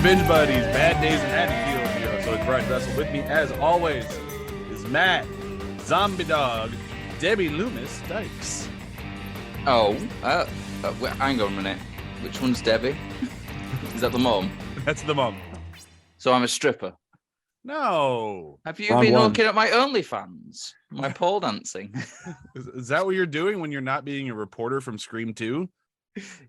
Binge Buddies, Bad Days in Haddonfield here. So it's Bryan Dressel. With me, as always, is Matt, Zombie Dog, Debbi Loomis, Dykes. Hang on a minute. Which one's Debbie? Is that the mom? That's the mom. So I'm a stripper. No. Have you been looking at my OnlyFans? My pole dancing? Is that what you're doing when you're not being a reporter from Scream 2?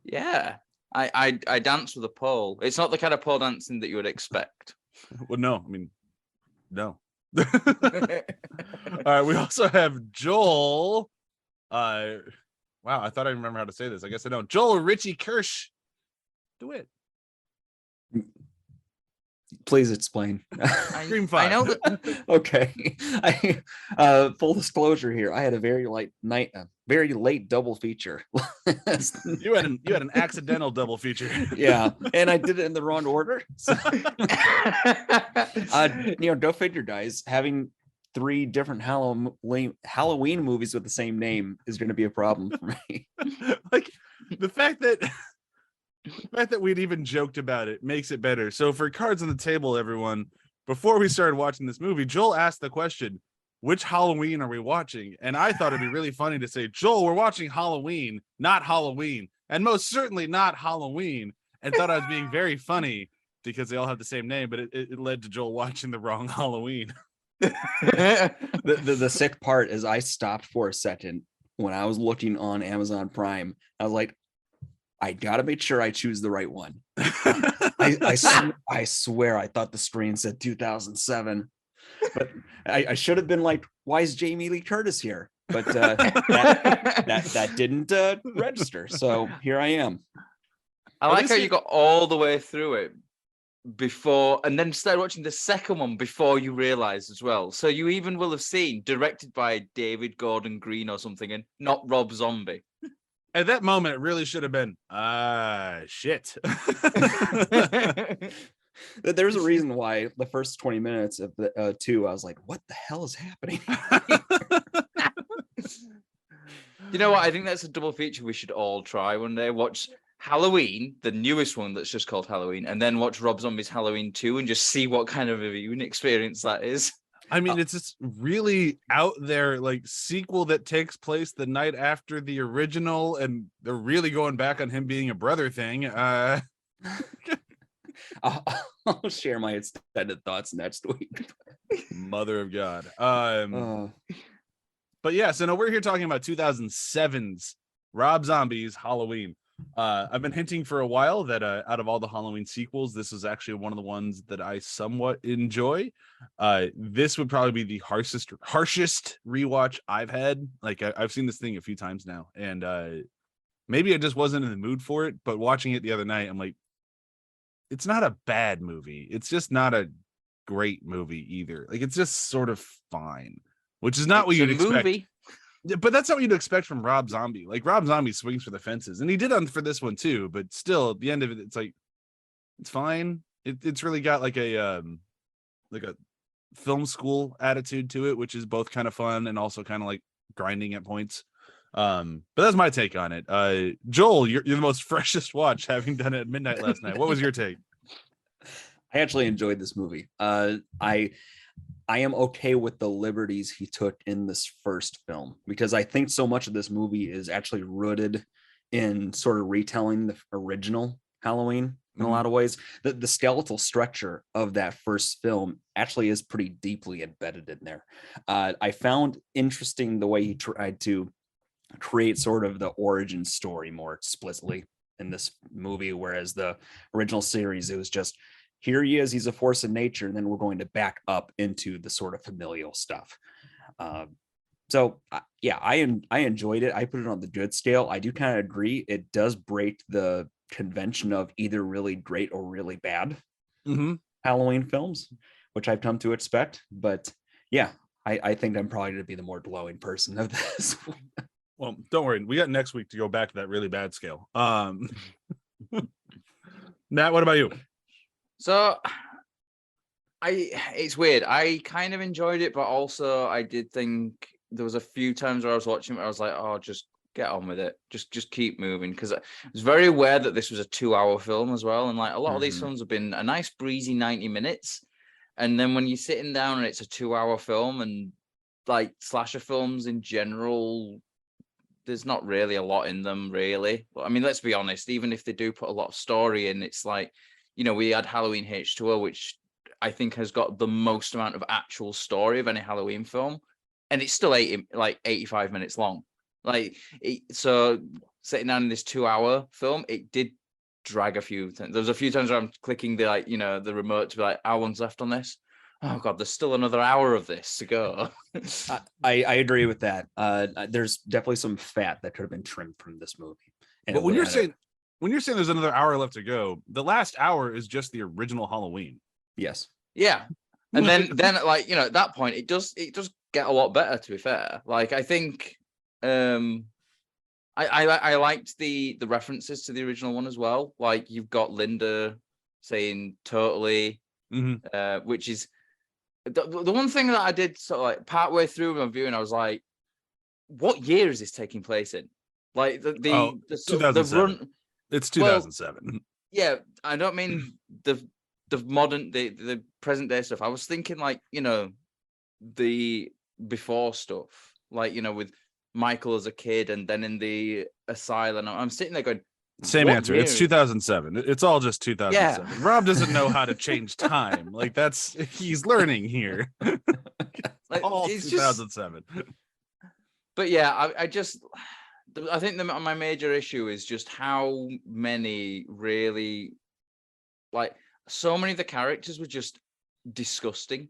Yeah. I dance with a pole. It's not the kind of pole dancing that you would expect. Well, no. I mean, no. All right. We also have Joel. Wow. I thought I remember how to say this. I guess I don't. Joel Richie Kirsch. DeWitte. Please explain. Scream 5. I know that. Okay. Full disclosure here. I had a very late double feature. You had an accidental double feature. Yeah, and I did it in the wrong order. So, go figure, guys. Having 3 different Halloween movies with the same name is going to be a problem for me. Like the fact that we'd even joked about it makes it better. So for cards on the table, everyone, before we started watching this movie, Joel asked the question, which Halloween are we watching? And I thought it'd be really funny to say, Joel, we're watching Halloween, not Halloween, and most certainly not Halloween, and thought I was being very funny because they all have the same name, but it led to Joel watching the wrong Halloween. The sick part is I stopped for a second when I was looking on Amazon Prime. I was like, I gotta make sure I choose the right one. I swear I thought the screen said 2007, but I should have been like, why is Jamie Lee Curtis here? But that didn't register. So here I am. I like how you got all the way through it before, and then started watching the second one before you realized as well. So you even will have seen directed by David Gordon Green or something, and not Rob Zombie. At that moment, it really should have been, shit. There's a reason why the first 20 minutes of the 2, I was like, what the hell is happening? You know what? I think that's a double feature we should all try one day. Watch Halloween, the newest one that's just called Halloween, and then watch Rob Zombie's Halloween 2 and just see what kind of a viewing experience that is. I mean, it's this really out there like sequel that takes place the night after the original, and they're really going back on him being a brother thing. I'll share my extended thoughts next week. Mother of God. But yeah, so no, we're here talking about 2007's Rob Zombie's Halloween. I've been hinting for a while that out of all the Halloween sequels, this is actually one of the ones that I somewhat enjoy. This would probably be the harshest rewatch I've had. Like I've seen this thing a few times now, and maybe I just wasn't in the mood for it. But watching it the other night, I'm like, it's not a bad movie. It's just not a great movie either. Like it's just sort of fine, which is not what you'd expect. But that's not what you'd expect from Rob Zombie. Like Rob Zombie swings for the fences, and he did for this one too. But still, at the end of it, it's like it's fine. It's really got like a film school attitude to it, which is both kind of fun and also kind of like grinding at points. But that's my take on it. Joel, you're the most freshest watch, having done it at midnight last night. What was your take? I actually enjoyed this movie. I am okay with the liberties he took in this first film, because I think so much of this movie is actually rooted in sort of retelling the original Halloween in a lot of ways. The skeletal structure of that first film actually is pretty deeply embedded in there. I found interesting the way he tried to create sort of the origin story more explicitly in this movie, whereas the original series, it was just, here he is, he's a force of nature, and then we're going to back up into the sort of familial stuff. So I enjoyed it. I put it on the good scale. I do kind of agree. It does break the convention of either really great or really bad Halloween films, which I've come to expect. But yeah, I think I'm probably going to be the more glowing person of this. Well, don't worry. We got next week to go back to that really bad scale. Matt, what about you? So it's weird. I kind of enjoyed it, but also I did think there was a few times where I was watching it, I was like, oh, just get on with it. Just keep moving, because I was very aware that this was a 2-hour film as well, and like a lot of these films have been a nice breezy 90 minutes, and then when you're sitting down and it's a 2-hour film, and like slasher films in general, there's not really a lot in them, really. I mean, let's be honest, even if they do put a lot of story in, it's like, you know, we had Halloween H2O, which I think has got the most amount of actual story of any Halloween film, and it's still 85 minutes long. So sitting down in this 2-hour film, it did drag a few times. There was a few times where I'm clicking the remote to be like, how long's left on this? Oh God, there's still another hour of this to go. I agree with that. There's definitely some fat that could have been trimmed from this movie. But when you're saying there's another hour left to go, the last hour is just the original Halloween. Yes. Yeah. And then like, you know, at that point it does get a lot better, to be fair. Like, I think I liked the references to the original one as well. Like, you've got Linda saying totally, which is the one thing that I did sort of like part way through my viewing, I was like, what year is this taking place in? Like the 2007. run. It's 2007. Well, yeah, I don't mean the modern, the present day stuff. I was thinking, like, you know, the before stuff, like, you know, with Michael as a kid and then in the asylum. I'm sitting there going, same answer. It's 2007. It's all just 2007. Yeah. Rob doesn't know how to change time. Like, he's learning here. Like, all 2007. But yeah, I think my major issue is just how many really, like, so many of the characters were just disgusting.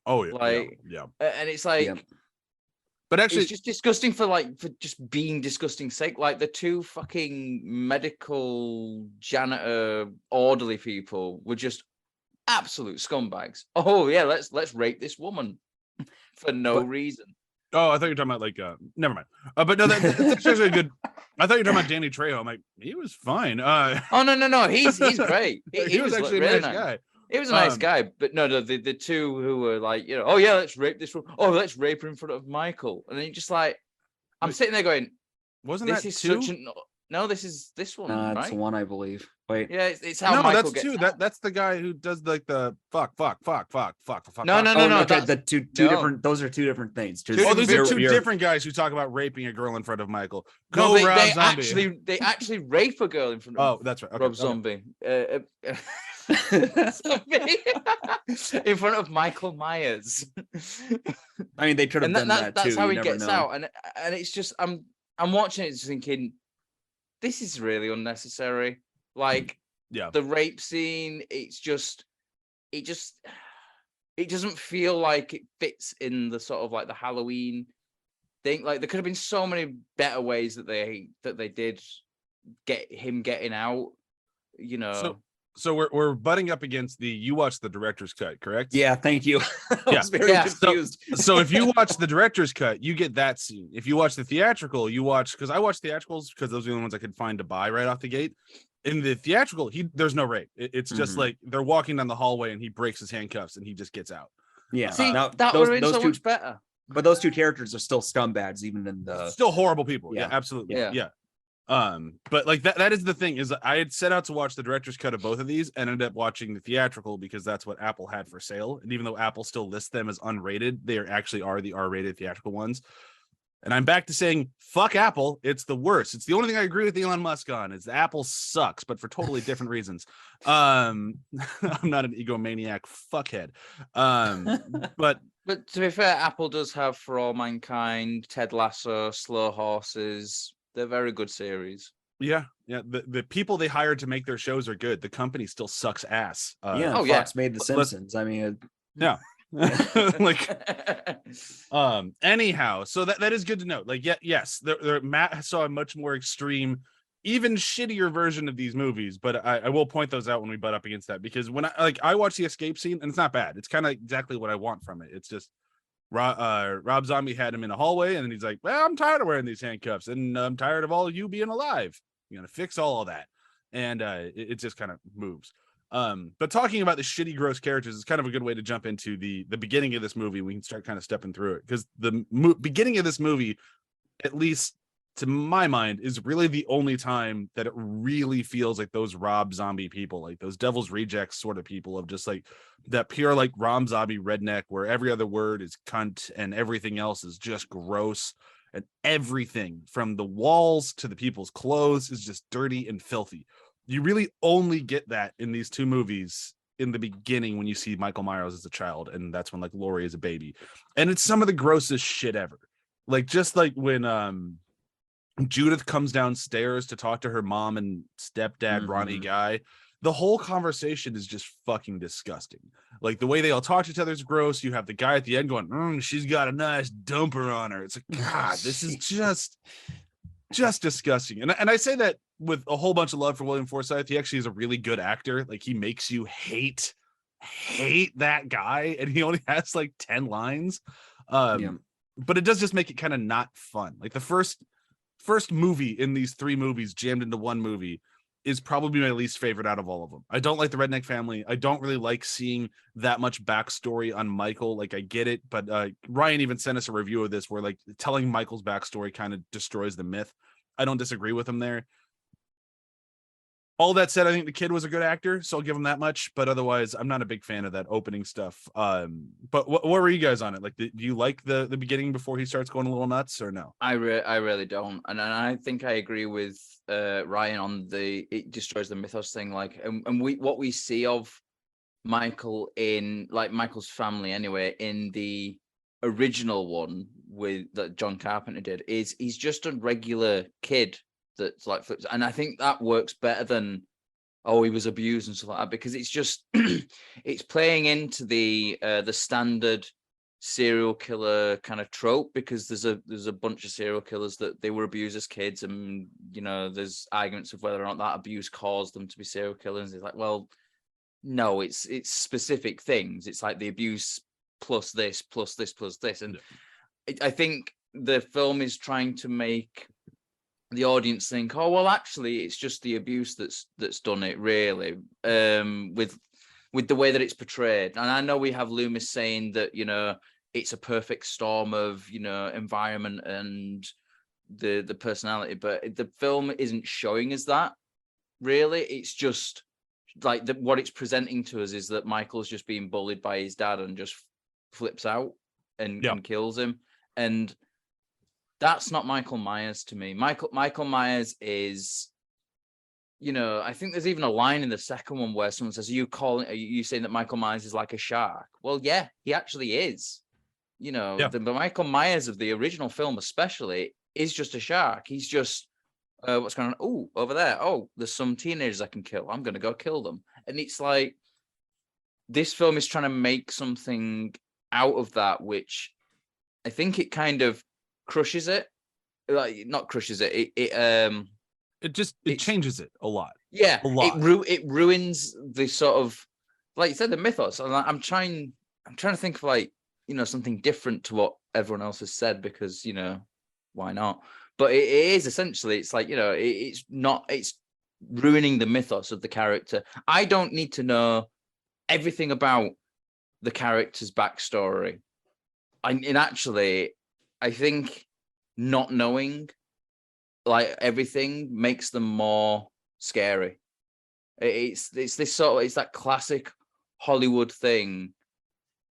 Oh yeah, like yeah. And it's like, but actually, it's just disgusting for just being disgusting sake. Like the two fucking medical janitor orderly people were just absolute scumbags. Oh yeah, let's rape this woman for no reason. Oh, I thought you were talking about like never mind. But no, that's actually good. I thought you were talking about Danny Trejo. I'm like, he was fine. Oh no, he's great. He was actually a really nice guy. He was a nice guy, but no, the two who were like, you know, oh yeah, let's rape this woman. Oh, let's rape her in front of Michael. And then you're just like, I'm sitting there going, wasn't this that is two? such no, this is this one. Right? It's one, I believe. Wait, yeah, it's how Michael that's gets two. That's the guy who does like the fuck. No. Okay, the two different. Those are two different things. Those are two different guys who talk about raping a girl in front of Michael. They actually rape a girl in front of. Oh, that's right. Okay, Rob Zombie. In front of Michael Myers. I mean, they could have done that too. That's how he gets out, and it's just I'm watching it just thinking, this is really unnecessary. Like, the rape scene, it doesn't feel like it fits in the sort of like the Halloween thing. Like, there could have been so many better ways that they did get him getting out, you know. So we're butting up against you watched the director's cut, correct? Yeah, thank you. I was very confused. So if you watch the director's cut, you get that scene. If you watch the theatrical, because I watched theatricals because those are the only ones I could find to buy right off the gate. In the theatrical, there's no rape. It's just like they're walking down the hallway and he breaks his handcuffs and he just gets out. Yeah, see, that would have been so much better. But those two characters are still scumbags, even in the still horrible people. Yeah, absolutely. Yeah. But like that is the thing, is I had set out to watch the director's cut of both of these and ended up watching the theatrical because that's what Apple had for sale. And even though Apple still lists them as unrated, they actually are the R-rated theatrical ones. And I'm back to saying, fuck Apple. It's the worst. It's the only thing I agree with Elon Musk on, is the Apple sucks, but for totally different reasons. I'm not an egomaniac fuckhead. But to be fair, Apple does have For All Mankind, Ted Lasso, Slow Horses. They're very good series. Yeah. The people they hired to make their shows are good. The company still sucks ass. Fox made The Simpsons. I mean, yeah. Like, anyhow, so that is good to know. Like, yes, Matt saw a much more extreme, even shittier version of these movies, but I will point those out when we butt up against that, because when I watch the escape scene, and it's not bad. It's kind of exactly what I want from it. It's just Rob Zombie had him in a hallway, and then he's like, well, I'm tired of wearing these handcuffs, and I'm tired of all of you being alive. You're gonna fix all of that, and it just kind of moves. But talking about the shitty, gross characters is kind of a good way to jump into the beginning of this movie. We can start kind of stepping through it, because the beginning of this movie, at least to my mind, is really the only time that it really feels like those Rob Zombie people, like those Devil's Rejects sort of people, of just like that pure like Rob Zombie redneck where every other word is cunt and everything else is just gross, and everything from the walls to the people's clothes is just dirty and filthy. You really only get that in these two movies in the beginning when you see Michael Myers as a child, and that's when like Laurie is a baby, and it's some of the grossest shit ever. Like just like when Judith comes downstairs to talk to her mom and stepdad Ronnie Guy, the whole conversation is just fucking disgusting. Like the way they all talk to each other is gross. You have the guy at the end going, she's got a nice dumper on her. It's like, God, this is just disgusting. And I say that with a whole bunch of love for William Forsythe. He actually is a really good actor. Like he makes you hate that guy, and he only has like 10 lines. But it does just make it kind of not fun. Like the first movie in these three movies jammed into one movie is probably my least favorite out of all of them. I don't like the redneck family. I don't really like seeing that much backstory on Michael. Like I get it, but Ryan even sent us a review of this where like telling Michael's backstory kind of destroys the myth. I don't disagree with him there. All that said, I think the kid was a good actor, so I'll give him that much. But otherwise, I'm not a big fan of that opening stuff. But what were you guys on it? Like, do you like the beginning before he starts going a little nuts, or no? I really don't, and I think I agree with Ryan on it destroys the mythos thing. Like, and what we see of Michael in like Michael's family anyway in the original one that John Carpenter did is he's just a regular kid that's like flips, and I think that works better than he was abused and stuff like that, because it's just it's playing into the standard serial killer kind of trope, because there's a bunch of serial killers that they were abused as kids, and there's arguments of whether or not that abuse caused them to be serial killers. It's like, well, no, it's specific things. It's like the abuse plus this plus this plus this, and I think the film is trying to make the audience think, oh well, actually it's just the abuse that's done it, really, with the way that it's portrayed. And I know we have Loomis saying that it's a perfect storm of environment and the personality, but the film isn't showing us that, really. It's just like what it's presenting to us is that Michael's just being bullied by his dad and just flips out and kills him. And that's not Michael Myers to me. Michael Myers is, I think there's even a line in the second one where someone says, are you saying that Michael Myers is like a shark? Well, yeah, he actually is. The Michael Myers of the original film especially is just a shark. He's just, what's going on? Oh, over there. Oh, there's some teenagers I can kill. I'm going to go kill them. And it's like, this film is trying to make something out of that, which I think it kind of crushes it. Like, not crushes it. It changes it a lot. Yeah, a lot. It ruins the sort of, like you said, the mythos. And I'm trying to think of like, something different to what everyone else has said, because why not? But it is essentially, it's like, it's ruining the mythos of the character. I don't need to know everything about the character's backstory. And actually, I think not knowing like everything makes them more scary. It's this sort of, it's that classic Hollywood thing.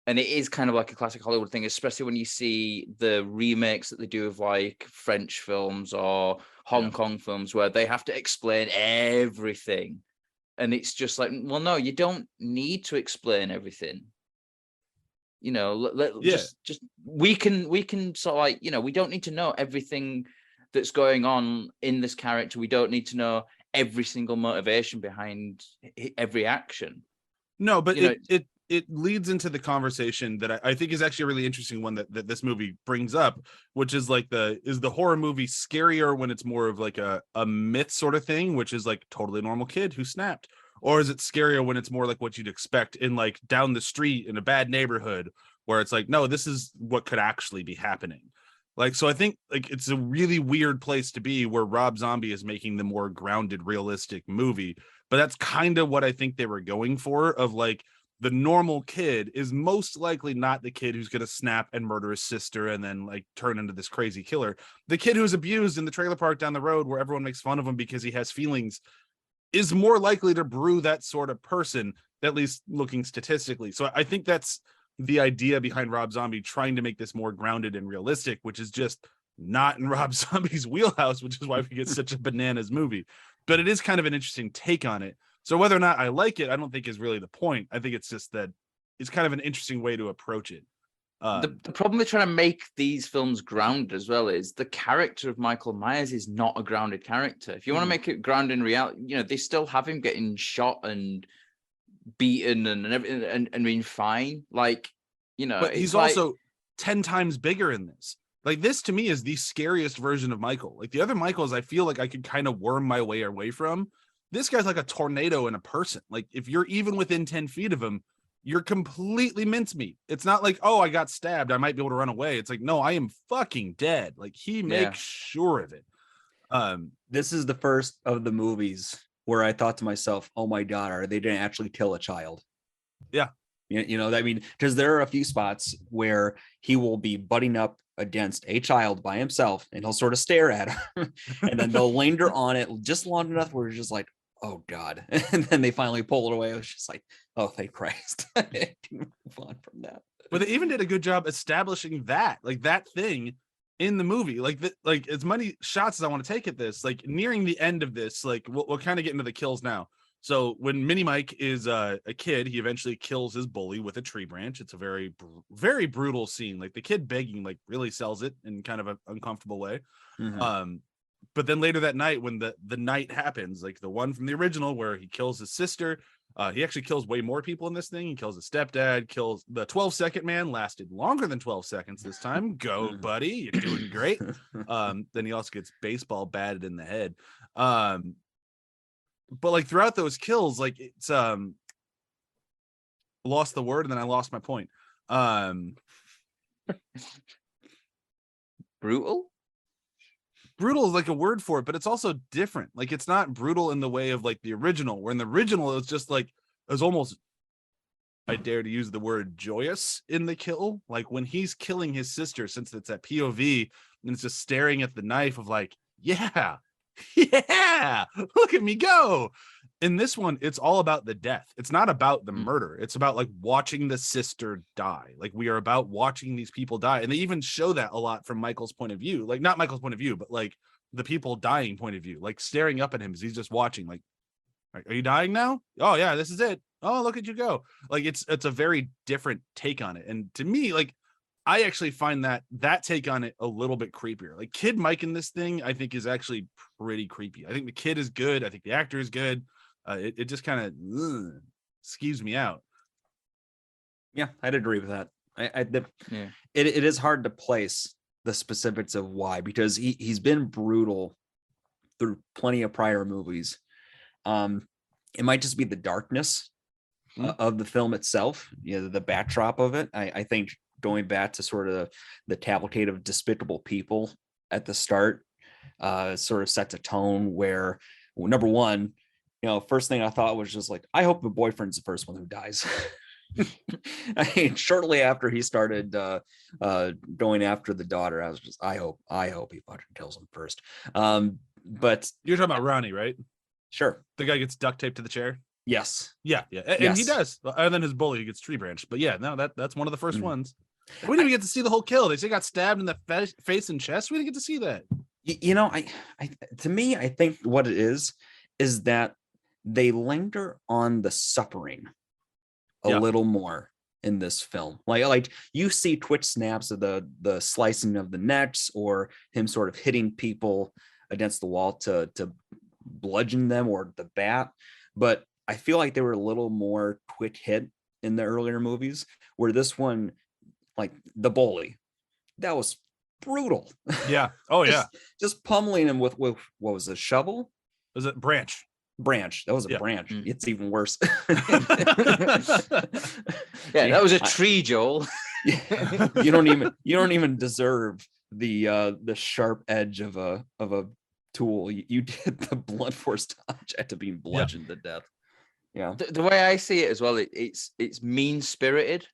And it is kind of like a classic Hollywood thing, especially when you see the remakes that they do of like French films or Hong Kong films, where they have to explain everything. And it's just like, well, no, you don't need to explain everything. Just we can sort of like, we don't need to know everything that's going on in this character. We don't need to know every single motivation behind every action. No, but it leads into the conversation that I think is actually a really interesting one that this movie brings up, which is like is the horror movie scarier when it's more of like a myth sort of thing, which is like totally normal kid who snapped? Or is it scarier when it's more like what you'd expect in like down the street in a bad neighborhood, where it's like, no, this is what could actually be happening? Like, so I think like it's a really weird place to be, where Rob Zombie is making the more grounded, realistic movie. But that's kind of what I think they were going for, of like, the normal kid is most likely not the kid who's going to snap and murder his sister and then like turn into this crazy killer. The kid who's abused in the trailer park down the road where everyone makes fun of him because he has feelings is more likely to brew that sort of person, at least looking statistically. So I think that's the idea behind Rob Zombie trying to make this more grounded and realistic, which is just not in Rob Zombie's wheelhouse, which is why we get such a bananas movie. But it is kind of an interesting take on it. So whether or not I like it, I don't think is really the point. I think it's just that it's kind of an interesting way to approach it. The problem with trying to make these films grounded as well is the character of Michael Myers is not a grounded character. If you want to make it grounded in reality, you know, they still have him getting shot and beaten and everything and being fine. Like, you know, but he's also 10 times bigger in this. Like, this to me is the scariest version of Michael. Like the other Michaels, I feel like I could kind of worm my way away from. This guy's like a tornado in a person. Like, if you're even within 10 feet of him, you're completely mincemeat. It's not like, oh, I got stabbed, I might be able to run away. It's like, no, I am fucking dead. Like, he makes sure of it. This is the first of the movies where I thought to myself, oh my God, they didn't actually kill a child. Yeah. You know, I mean, because there are a few spots where he will be butting up against a child by himself and he'll sort of stare at him and then they'll linger on it just long enough where it's just like, oh God. And then they finally pull it away. It was just like, oh, thank Christ. I can move on from that. But they even did a good job establishing that, like, that thing in the movie. Like, like as many shots as I want to take at this, like nearing the end of this, like we'll kind of get into the kills now. So when Mini Mike is a kid, he eventually kills his bully with a tree branch. It's a very, very brutal scene. Like, the kid begging, like, really sells it in kind of an uncomfortable way. Mm-hmm. But then later that night, when the night happens, like the one from the original where he kills his sister, he actually kills way more people in this thing. He kills his stepdad, kills the 12-second man, lasted longer than 12 seconds this time. Go, buddy, you're doing great. Then he also gets baseball batted in the head. But like throughout those kills, like it's lost the word and then I lost my point. Brutal is like a word for it, but it's also different. Like, it's not brutal in the way of like the original, where in the original it's just like, it was almost, I dare to use the word, joyous in the kill. Like when he's killing his sister, since it's at POV and it's just staring at the knife of like, yeah, look at me go. In this one, it's all about the death. It's not about the murder. It's about like watching the sister die. Like, we are about watching these people die. And they even show that a lot from Michael's point of view. Like, not Michael's point of view, but like the people dying point of view, like staring up at him as he's just watching, like, are you dying now? Oh yeah, this is it. Oh, look at you go. Like, it's a very different take on it. And to me, like, I actually find that take on it a little bit creepier. Like, Kid Mike in this thing, I think, is actually pretty creepy. I think the kid is good. I think the actor is good. It just kind of skews me out. Yeah, I'd agree with that. It is hard to place the specifics of why, because he's been brutal through plenty of prior movies. It might just be the darkness of the film itself, you know, the backdrop of it. I think going back to sort of the cavalcade of despicable people at the start sort of sets a tone where, number one, you know, first thing I thought was just like, I hope the boyfriend's the first one who dies. I mean, shortly after he started going after the daughter, I was just, I hope he fucking kills him first. But you're talking about Ronnie, right? Sure. The guy gets duct taped to the chair. Yes. Yeah. And he does. Other than his bully, he gets tree branched. But yeah, no, that's one of the first ones. We didn't even get to see the whole kill. They say he got stabbed in the face and chest. We didn't get to see that. You know, I to me, I think what it is that they linger on the suffering a little more in this film. Like you see Twitch snaps of the slicing of the necks or him sort of hitting people against the wall to bludgeon them or the bat. But I feel like they were a little more quick hit in the earlier movies, where this one, like the bully, that was brutal. Yeah. Oh yeah. Just pummeling him with what was a shovel? Was it branch? That was a branch. It's even worse. That was a tree, Joel. You don't even deserve the sharp edge of a tool. You did the blunt force object of being bludgeoned to death. Yeah. The way I see it as well, it's mean spirited.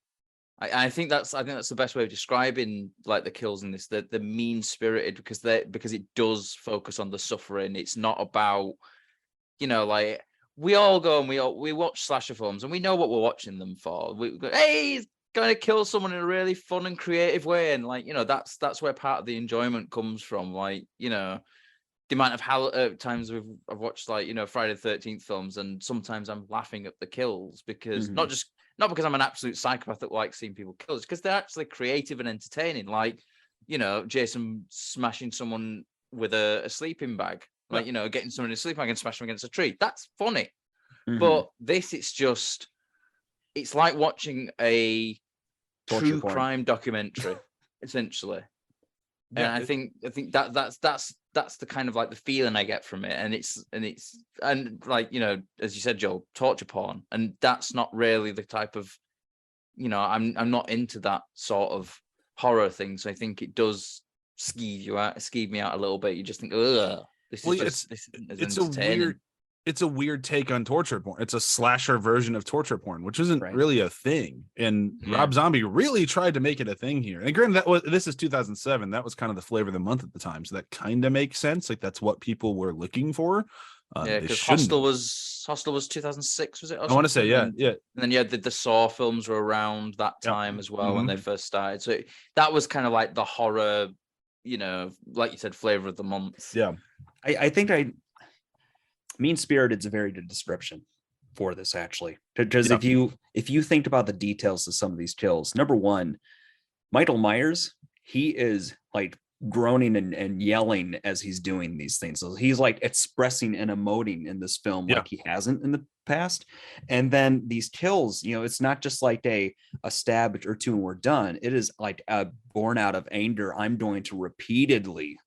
I think that's the best way of describing like the kills in this. The mean spirited because it does focus on the suffering. It's not about, like we all go and we watch slasher films and we know what we're watching them for. We go, hey, he's going to kill someone in a really fun and creative way, and like that's where part of the enjoyment comes from. Like the amount of times I've watched like Friday the 13th films, and sometimes I'm laughing at the kills because not because I'm an absolute psychopath that likes seeing people killed, it's because they're actually creative and entertaining. Like Jason smashing someone with a sleeping bag, like getting someone in a sleeping bag and smashing them against a tree. That's funny. But this, it's like watching a true crime documentary, essentially. And I think that's the kind of like the feeling I get from it, and like as you said, Joel, torture porn, and that's not really the type of I'm not into that sort of horror thing. So I think it does skeeve me out a little bit. You just think, ugh, this isn't as entertaining. It's a weird take on torture porn. It's a slasher version of torture porn, which isn't really a thing. And Rob Zombie really tried to make it a thing here. And granted, this is 2007. That was kind of the flavor of the month at the time, so that kind of makes sense. Like that's what people were looking for. Because Hostel was 2006, was it? I want to say, yeah. And then the Saw films were around that time as well when they first started. So that was kind of like the horror, like you said, flavor of the month. Yeah, I think mean spirited is a very good description for this, actually, because if you think about the details of some of these kills, number one, Michael Myers, he is like groaning and yelling as he's doing these things. So he's like expressing and emoting in this film like he hasn't in the past. And then these kills, it's not just like a stab or two and we're done. It is like born out of anger. I'm going to repeatedly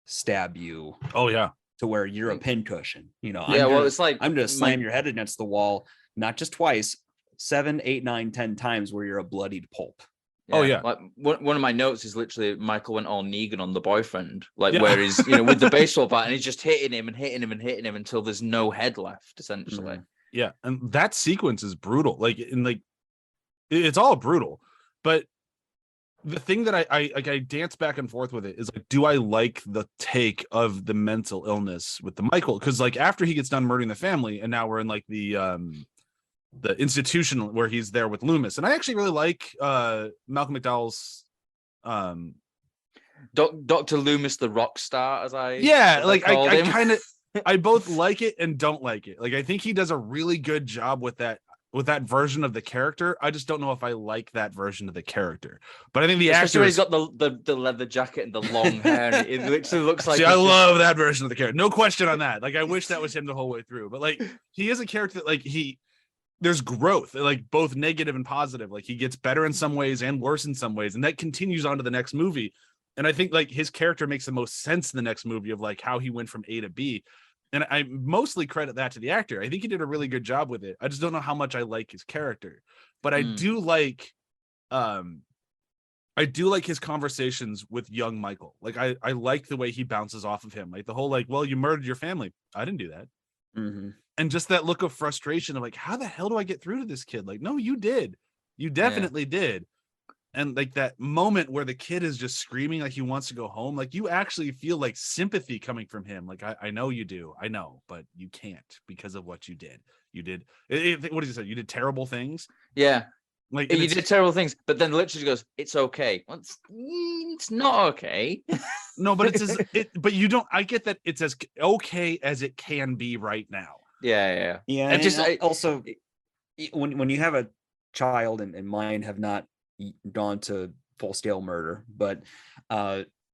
stab you. Oh yeah. To where you're a pincushion, it's like I'm gonna slam your head against the wall, not just twice, 7, 8, 9, 10 times where you're a bloodied pulp. Yeah. Oh yeah. Like one of my notes is literally Michael went all Negan on the boyfriend, where he's with the baseball bat and he's just hitting him and hitting him and hitting him until there's no head left, essentially. Yeah, and that sequence is brutal. It's all brutal, but the thing that I dance back and forth with it is like, do I like the take of the mental illness with the Michael? Because like after he gets done murdering the family, and now we're in like the institution where he's there with Loomis, and I actually really like Malcolm McDowell's Dr. Loomis, the rock star, as I I kind of I both like it and don't like it. Like I think he does a really good job with that version of the character. I just don't know if I like that version of the character. But I think the actor, he's got the leather jacket and the long hair, and it literally looks like. See, I love that version of the character. No question on that. Like I wish that was him the whole way through. But like he is a character that like there's growth, like both negative and positive. Like he gets better in some ways and worse in some ways, and that continues on to the next movie. And I think like his character makes the most sense in the next movie of like how he went from A to B. And I mostly credit that to the actor. I think he did a really good job with it. I just don't know how much I like his character, but I do like his conversations with young Michael. Like I like the way he bounces off of him. Like the whole like, well, you murdered your family. I didn't do that. And just that look of frustration of like, how the hell do I get through to this kid? Like, no, you did. You definitely did. And like that moment where the kid is just screaming like he wants to go home, like you actually feel like sympathy coming from him. Like I know you do, I know, but you can't because of what you did. You did what did you say? You did terrible things. Yeah, like you did terrible things, but then literally goes, "It's okay." Well, it's not okay. No, but but you don't. I get that it's as okay as it can be right now. Yeah. And just also when you have a child and mine have not gone to full scale murder, but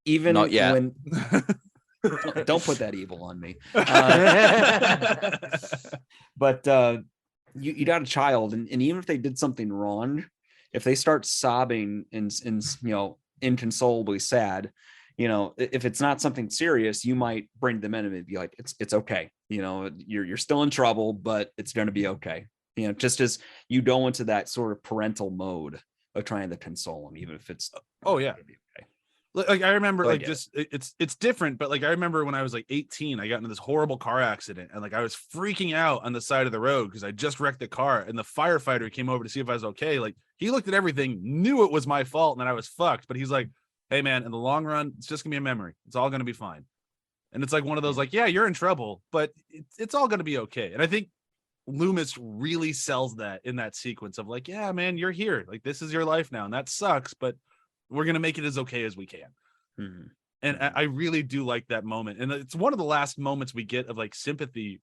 even not yet. When don't put that evil on me. But you got a child, and even if they did something wrong, if they start sobbing and inconsolably sad, if it's not something serious, you might bring them in and be like, it's okay, you're still in trouble, but it's going to be okay. Just as you go into that sort of parental mode of trying to console them, even if it's okay. Like I remember, Oh, I like get just it's different, but like I remember when I was like 18, I got into this horrible car accident, and like I was freaking out on the side of the road because I just wrecked the car, and the firefighter came over to see if I was okay. Like he looked at everything, knew it was my fault, and that I was fucked, but he's like, "Hey man, in the long run, it's just gonna be a memory. It's all gonna be fine." And it's like one of those like, yeah, you're in trouble, but it's all gonna be okay. And I think Loomis really sells that in that sequence of like, yeah, man, you're here. Like this is your life now, and that sucks, but we're gonna make it as okay as we can. Mhm. And I really do like that moment. And it's one of the last moments we get of like sympathy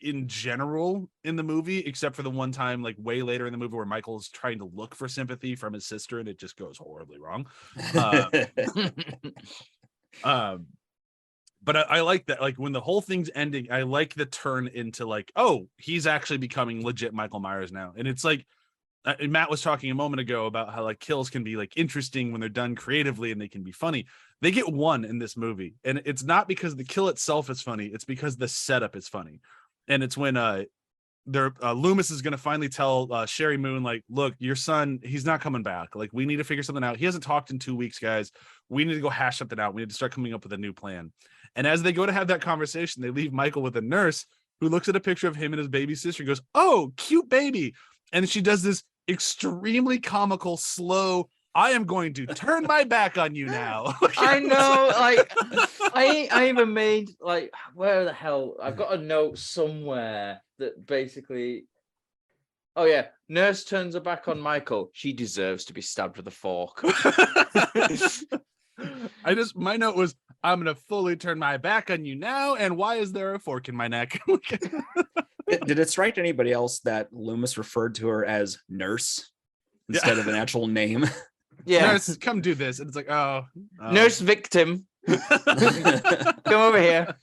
in general in the movie, except for the one time like way later in the movie where Michael's trying to look for sympathy from his sister and it just goes horribly wrong. But I like that, like when the whole thing's ending, I like the turn into like, oh, he's actually becoming legit Michael Myers now. And it's like Matt was talking a moment ago about how like kills can be like interesting when they're done creatively and they can be funny. They get one in this movie, and it's not because the kill itself is funny, it's because the setup is funny. And it's when Loomis is going to finally tell Sherry Moon, like, look, your son, he's not coming back. Like, we need to figure something out. He hasn't talked in 2 weeks, guys. We need to go hash something out. We need to start coming up with a new plan. And as they go to have that conversation, they leave Michael with a nurse who looks at a picture of him and his baby sister and goes, oh, cute baby. And she does this extremely comical, slow, I am going to turn my back on you now. I know, like I even made like, where the hell? I've got a note somewhere that basically, oh yeah, nurse turns her back on Michael. She deserves to be stabbed with a fork. My note was, I'm gonna fully turn my back on you now, and why is there a fork in my neck? Did it strike anybody else that Loomis referred to her as nurse instead of an actual name? Yeah, nurse, come do this. And it's like, oh. Nurse victim. Come over here.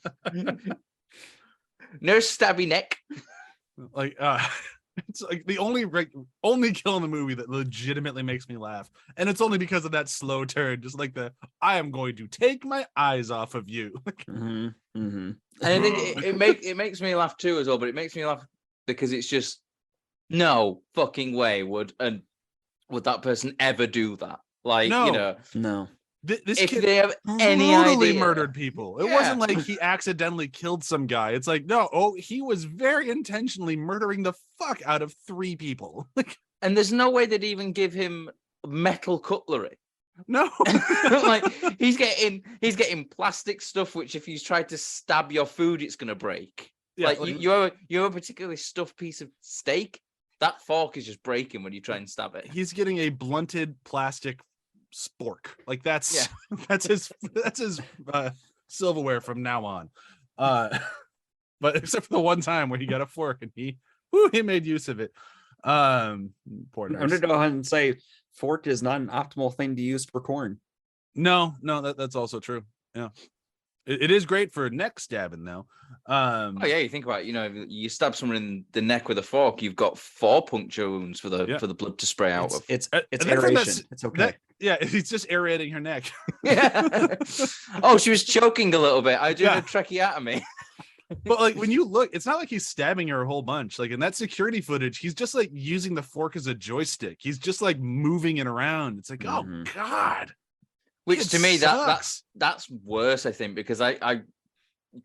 Nurse stabby neck. Like it's like the only kill in the movie that legitimately makes me laugh, and it's only because of that slow turn, just like the I am going to take my eyes off of you. Mm-hmm. Mm-hmm. And I think it makes me laugh too as well, but it makes me laugh because it's just no fucking way would that person ever do that? Like, no. you know, no. This if kid they have any brutally idea, murdered people. It Yeah. wasn't like he accidentally killed some guy. It's like, no, he was very intentionally murdering the fuck out of 3 people. Like, and there's no way they'd even give him metal cutlery. no. Like he's getting plastic stuff, which if he's tried to stab your food, it's gonna break. Yeah, like you have a particularly stuffed piece of steak, that fork is just breaking when you try and stab it. He's getting a blunted plastic spork. Like that's his silverware from now on. But except for the one time where he got a fork and he made use of it. Poor nurse. I'm gonna go ahead and say fork is not an optimal thing to use for corn. No, that's also true. Yeah. It is great for neck stabbing though. Oh yeah, you think about it, you know, if you stab someone in the neck with a fork, you've got 4 puncture wounds for the blood to spray out of. It's aeration. It's okay. He's just aerating her neck. Yeah. Oh, she was choking a little bit. I did a tracheotomy. But like when you look, it's not like he's stabbing her a whole bunch. Like in that security footage, he's just like using the fork as a joystick. He's just like moving it around. It's like, oh God. Which to me sucks. that's worse, I think, because I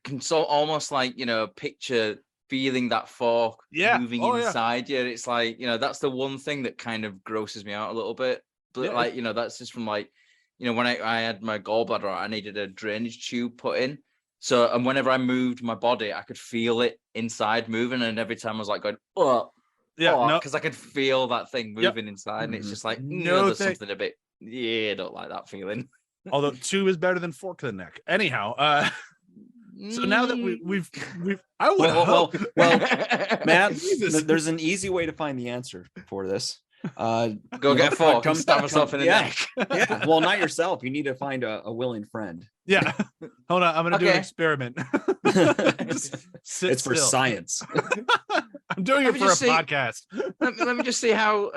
can so almost like, you know, picture feeling that fork moving inside you. It's like, you know, that's the one thing that kind of grosses me out a little bit. But like, you know, that's just from like, you know, when I had my gallbladder, I needed a drainage tube put in. So, and whenever I moved my body, I could feel it inside moving. And every time I was like going, because I could feel that thing moving inside. And it's just like, there's something a bit, I don't like that feeling. Although tube is better than fork to the neck. Anyhow, so now that we've well, Matt, there's an easy way to find the answer for this. Go get a fork and stab yourself in the neck. Yeah. Well, not yourself. You need to find a willing friend. Yeah. Hold on. I'm going to do an experiment. It's for science. I'm doing it for a podcast. Let me just see how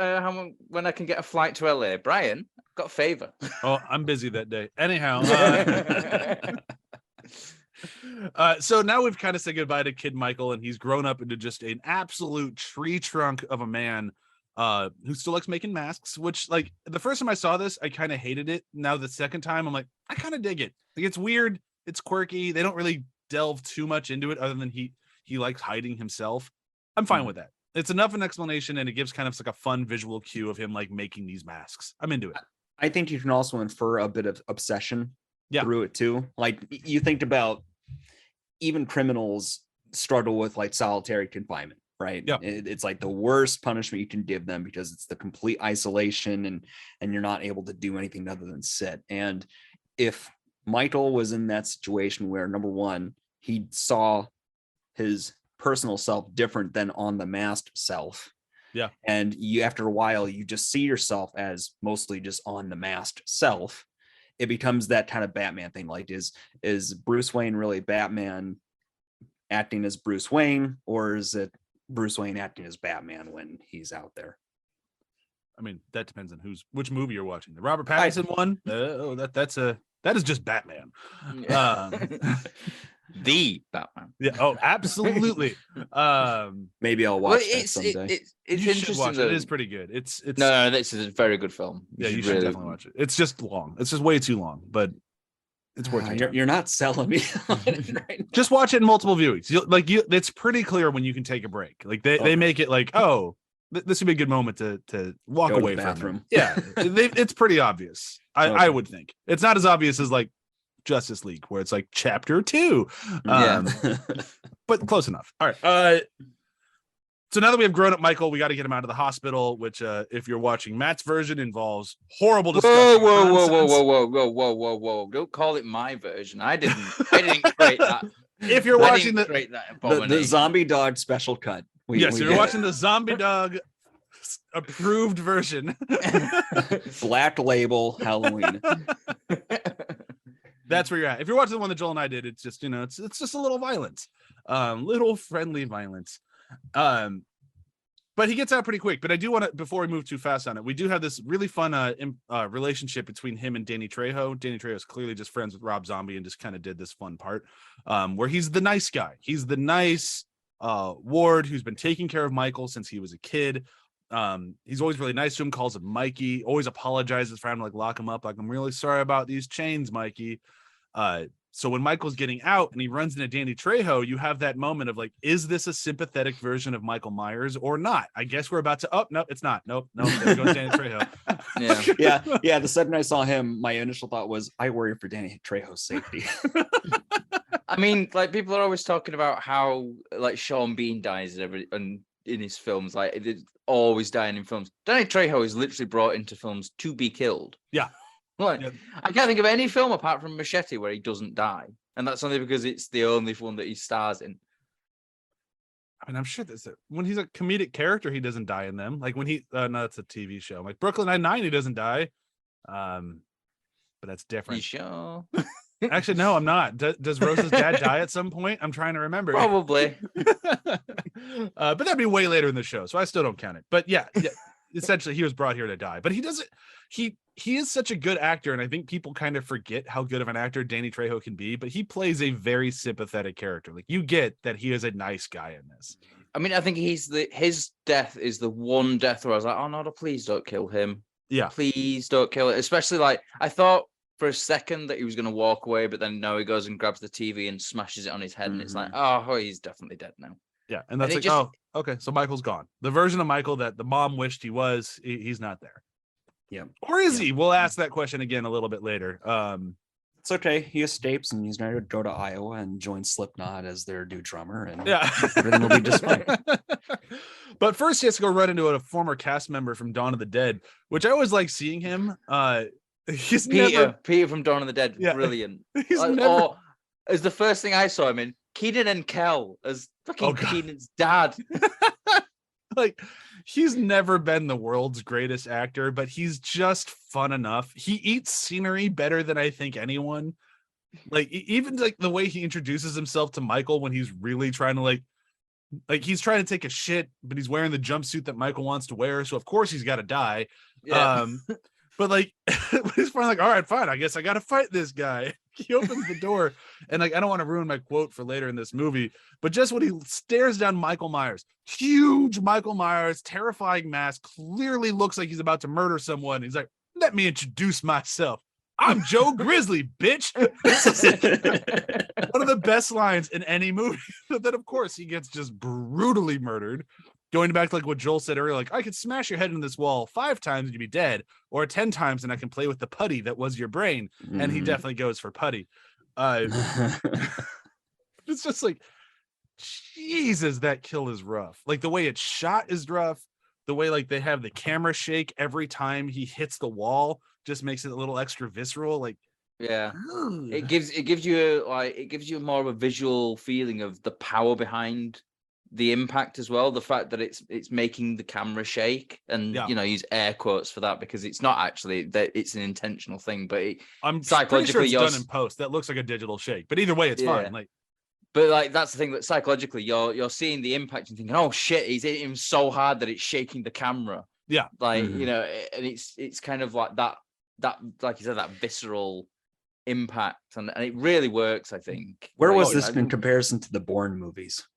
when I can get a flight to LA. Brian, got a favor. Oh, I'm busy that day. Anyhow. So now we've kind of said goodbye to Kid Michael, and he's grown up into just an absolute tree trunk of a man. who still likes making masks, which like the first time I saw this, I kind of hated it. Now the second time I'm like, I kind of dig it. Like it's weird, it's quirky. They don't really delve too much into it other than he likes hiding himself. I'm fine with that. It's enough an explanation, and it gives kind of like a fun visual cue of him like making these masks. I'm into it. I think you can also infer a bit of obsession through it too. Like you think about even criminals struggle with like solitary confinement, right? Yeah. It's like the worst punishment you can give them because it's the complete isolation and you're not able to do anything other than sit. And if Michael was in that situation where, number one, he saw his personal self different than on the masked self. Yeah. And you, after a while, you just see yourself as mostly just on the masked self. It becomes that kind of Batman thing. Like, is Bruce Wayne really Batman acting as Bruce Wayne, or is it Bruce Wayne acting as Batman when he's out there? I mean, that depends on which movie you're watching. The Robert Pattinson one. That is just Batman. The Batman. Yeah. Oh, absolutely. Maybe I'll watch that someday. It's interesting. It is pretty good. It's no, this is a very good film. You should definitely watch it. It's just long. It's just way too long, but it's worth it. You're not selling me on it right now. Just watch it in multiple viewings. It's pretty clear when you can take a break. Like they make it like, oh, this would be a good moment to walk away from it. Yeah, it's pretty obvious. I would think it's not as obvious as like Justice League, where it's like chapter 2. But close enough. All right. So now that we have grown up Michael, we got to get him out of the hospital, which if you're watching Matt's version, involves horrible disgusting Whoa. Don't call it my version. I didn't create that. If you're watching the zombie dog special cut. You're watching the zombie dog approved version. Black label Halloween. That's where you're at. If you're watching the one that Joel and I did, it's just, it's just a little violence, little friendly violence. But he gets out pretty quick. But I do want to, before we move too fast on it, we do have this really fun relationship between him and Danny Trejo. Danny Trejo is clearly just friends with Rob Zombie and just kind of did this fun part where he's the nice guy. He's the nice ward who's been taking care of Michael since he was a kid. He's always really nice to him, calls him Mikey, always apologizes for having to like lock him up. Like, I'm really sorry about these chains, Mikey. So when Michael's getting out and he runs into Danny Trejo, you have that moment of like, is this a sympathetic version of Michael Myers or not? I guess we're about to, no, it's not. Nope. There goes Danny Trejo. Yeah. The second I saw him, my initial thought was, I worry for Danny Trejo's safety. I mean, like, people are always talking about how like Sean Bean dies in his films, like it's always dying in films. Danny Trejo is literally brought into films to be killed. Yeah. Like, yeah. I can't think of any film apart from Machete where he doesn't die, and that's only because it's the only one that he stars in. I mean, I'm sure when he's a comedic character, he doesn't die in them. Like when no, it's a TV show. Like Brooklyn Nine-Nine, he doesn't die. But that's different. You sure? Actually, no, I'm not. Does Rose's dad die at some point? I'm trying to remember. Probably. But that'd be way later in the show, so I still don't count it. But yeah, essentially, he was brought here to die. But he doesn't. He is such a good actor, and I think people kind of forget how good of an actor Danny Trejo can be. But he plays a very sympathetic character. Like you get that he is a nice guy in this. I mean, I think his death is the one death where I was like, oh no, please don't kill him. Yeah, please don't kill it. Especially like I thought for a second that he was going to walk away, but then no, he goes and grabs the TV and smashes it on his head, and it's like, oh, he's definitely dead now. Yeah, and that's oh, okay, so Michael's gone. The version of Michael that the mom wished he was, he's not there. Yeah, or is he? We'll ask that question again a little bit later. It's okay. He escapes and he's going to go to Iowa and join Slipknot as their new drummer, and everything will be just fine. But first, he has to go run into a former cast member from Dawn of the Dead, which I always like seeing him. He's Peter from Dawn of the Dead, brilliant. As the first thing I saw him in, Keenan and Kel as fucking Keenan's dad. Like, he's never been the world's greatest actor, but he's just fun enough. He eats scenery better than I think anyone. Like, even like the way he introduces himself to Michael when he's really trying to like he's trying to take a shit, but he's wearing the jumpsuit that Michael wants to wear, so of course he's got to die. Yeah. But like, he's probably like, all right, fine, I guess I got to fight this guy. he opens the door, and like I don't want to ruin my quote for later in this movie, but just when he stares down Michael Myers, huge Michael Myers, terrifying mask, clearly looks like he's about to murder someone. He's like, "Let me introduce myself. I'm Joe Grizzly, bitch." One of the best lines in any movie. Then of course he gets just brutally murdered. Going back to like what Joel said earlier, like I could smash your head into this wall 5 times and you'd be dead, or 10 times and I can play with the putty that was your brain. And he definitely goes for putty. It's just like, Jesus, that kill is rough. Like the way it's shot is rough. The way like they have the camera shake every time he hits the wall just makes it a little extra visceral. Like, yeah, it gives you more of a visual feeling of the power behind the impact as well. The fact that it's making the camera shake, and use air quotes for that because it's not actually that it's an intentional thing, but I'm psychologically sure it's done in post. That looks like a digital shake, but either way, it's fine. Like, but like that's the thing that psychologically you're seeing the impact and thinking, oh shit, he's hitting him so hard that it's shaking the camera. Yeah, like and it's kind of like that like you said, that visceral impact, and it really works. I think. Where was this in comparison to the Bourne movies?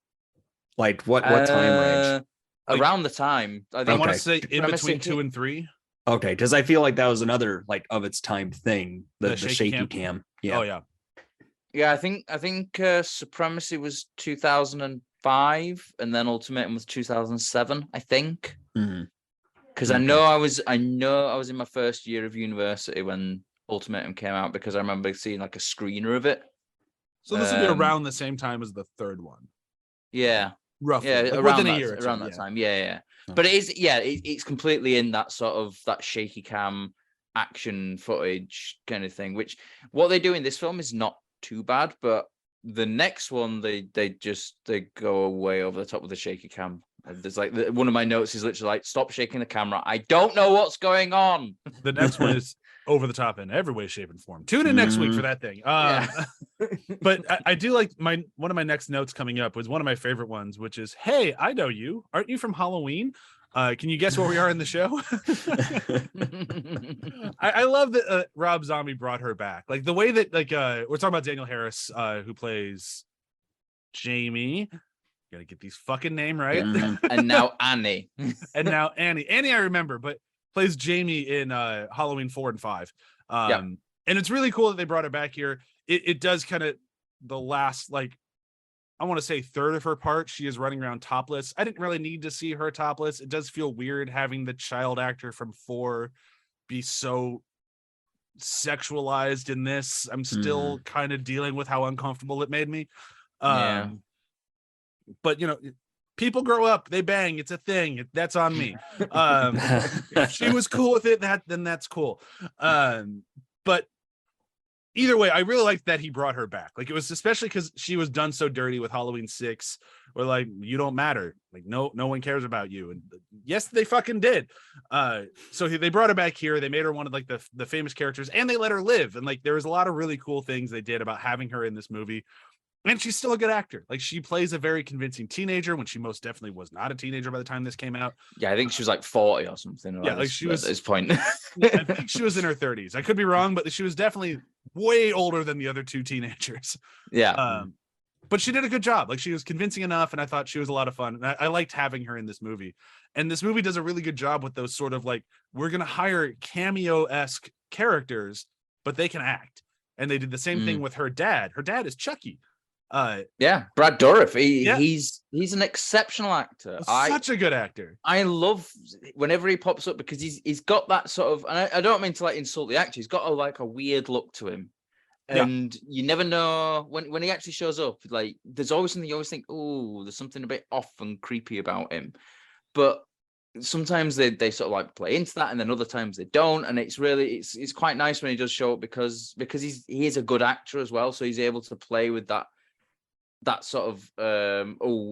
Like what time range? Around the time I want to say in between 2 and 3. Okay, because I feel like that was another like of its time thing. The shaky cam. Yeah. Oh yeah. Yeah, I think Supremacy was 2005, and then Ultimatum was 2007. I think. Because I know I was in my first year of university when Ultimatum came out, because I remember seeing like a screener of it. So this would be around the same time as the third one. Yeah. Roughly. Yeah, like around within that, a year or around two, that time. Yeah. But it's completely in that sort of that shaky cam action footage kind of thing, which what they do in this film is not too bad, but the next one they go way over the top with the shaky cam. There's like one of my notes is literally like, stop shaking the camera. I don't know what's going on. The next one is over the top in every way, shape, and form. Tune in next week for that thing. But I do like one of my next notes coming up was one of my favorite ones, which is, "Hey, I know you. Aren't you from Halloween? Can you guess where we are in the show?" I love that Rob Zombie brought her back. Like the way that we're talking about Daniel Harris, who plays Jamie. Gotta get these fucking name right. And now Annie. And now Annie. Annie, I remember, but plays Jamie in Halloween 4 and 5. And it's really cool that they brought her back here. It does kind of the last, like, I want to say third of her part, she is running around topless. I didn't really need to see her topless. It does feel weird having the child actor from 4 be so sexualized in this. I'm still kind of dealing with how uncomfortable it made me. But people grow up, they bang, it's a thing. That's on me. If she was cool with it, then that's cool. But either way, I really liked that he brought her back. Like, it was especially because she was done so dirty with Halloween 6, where like, you don't matter. Like, no one cares about you. And yes, they fucking did. So they brought her back here. They made her one of like the famous characters, and they let her live. And like, there was a lot of really cool things they did about having her in this movie. And she's still a good actor. Like, she plays a very convincing teenager when she most definitely was not a teenager by the time this came out. Yeah, I think she was like 40 or something. Yeah, like she was at this point. I think she was in her 30s. I could be wrong, but she was definitely way older than the other 2 teenagers. Yeah. But she did a good job. Like, she was convincing enough, and I thought she was a lot of fun. And I liked having her in this movie. And this movie does a really good job with those sort of like, we're gonna hire cameo-esque characters, but they can act. And they did the same thing with her dad. Her dad is Chucky. Brad Dourif. He's an exceptional actor. Such a good actor. I love whenever he pops up, because he's got that sort of, and I don't mean to like insult the actor, he's got a weird look to him, and you never know when he actually shows up. Like, there's always something you always think, oh, there's something a bit off and creepy about him, but sometimes they sort of like play into that, and then other times they don't. And it's really it's quite nice when he does show up, because he is a good actor as well, so he's able to play with that sort of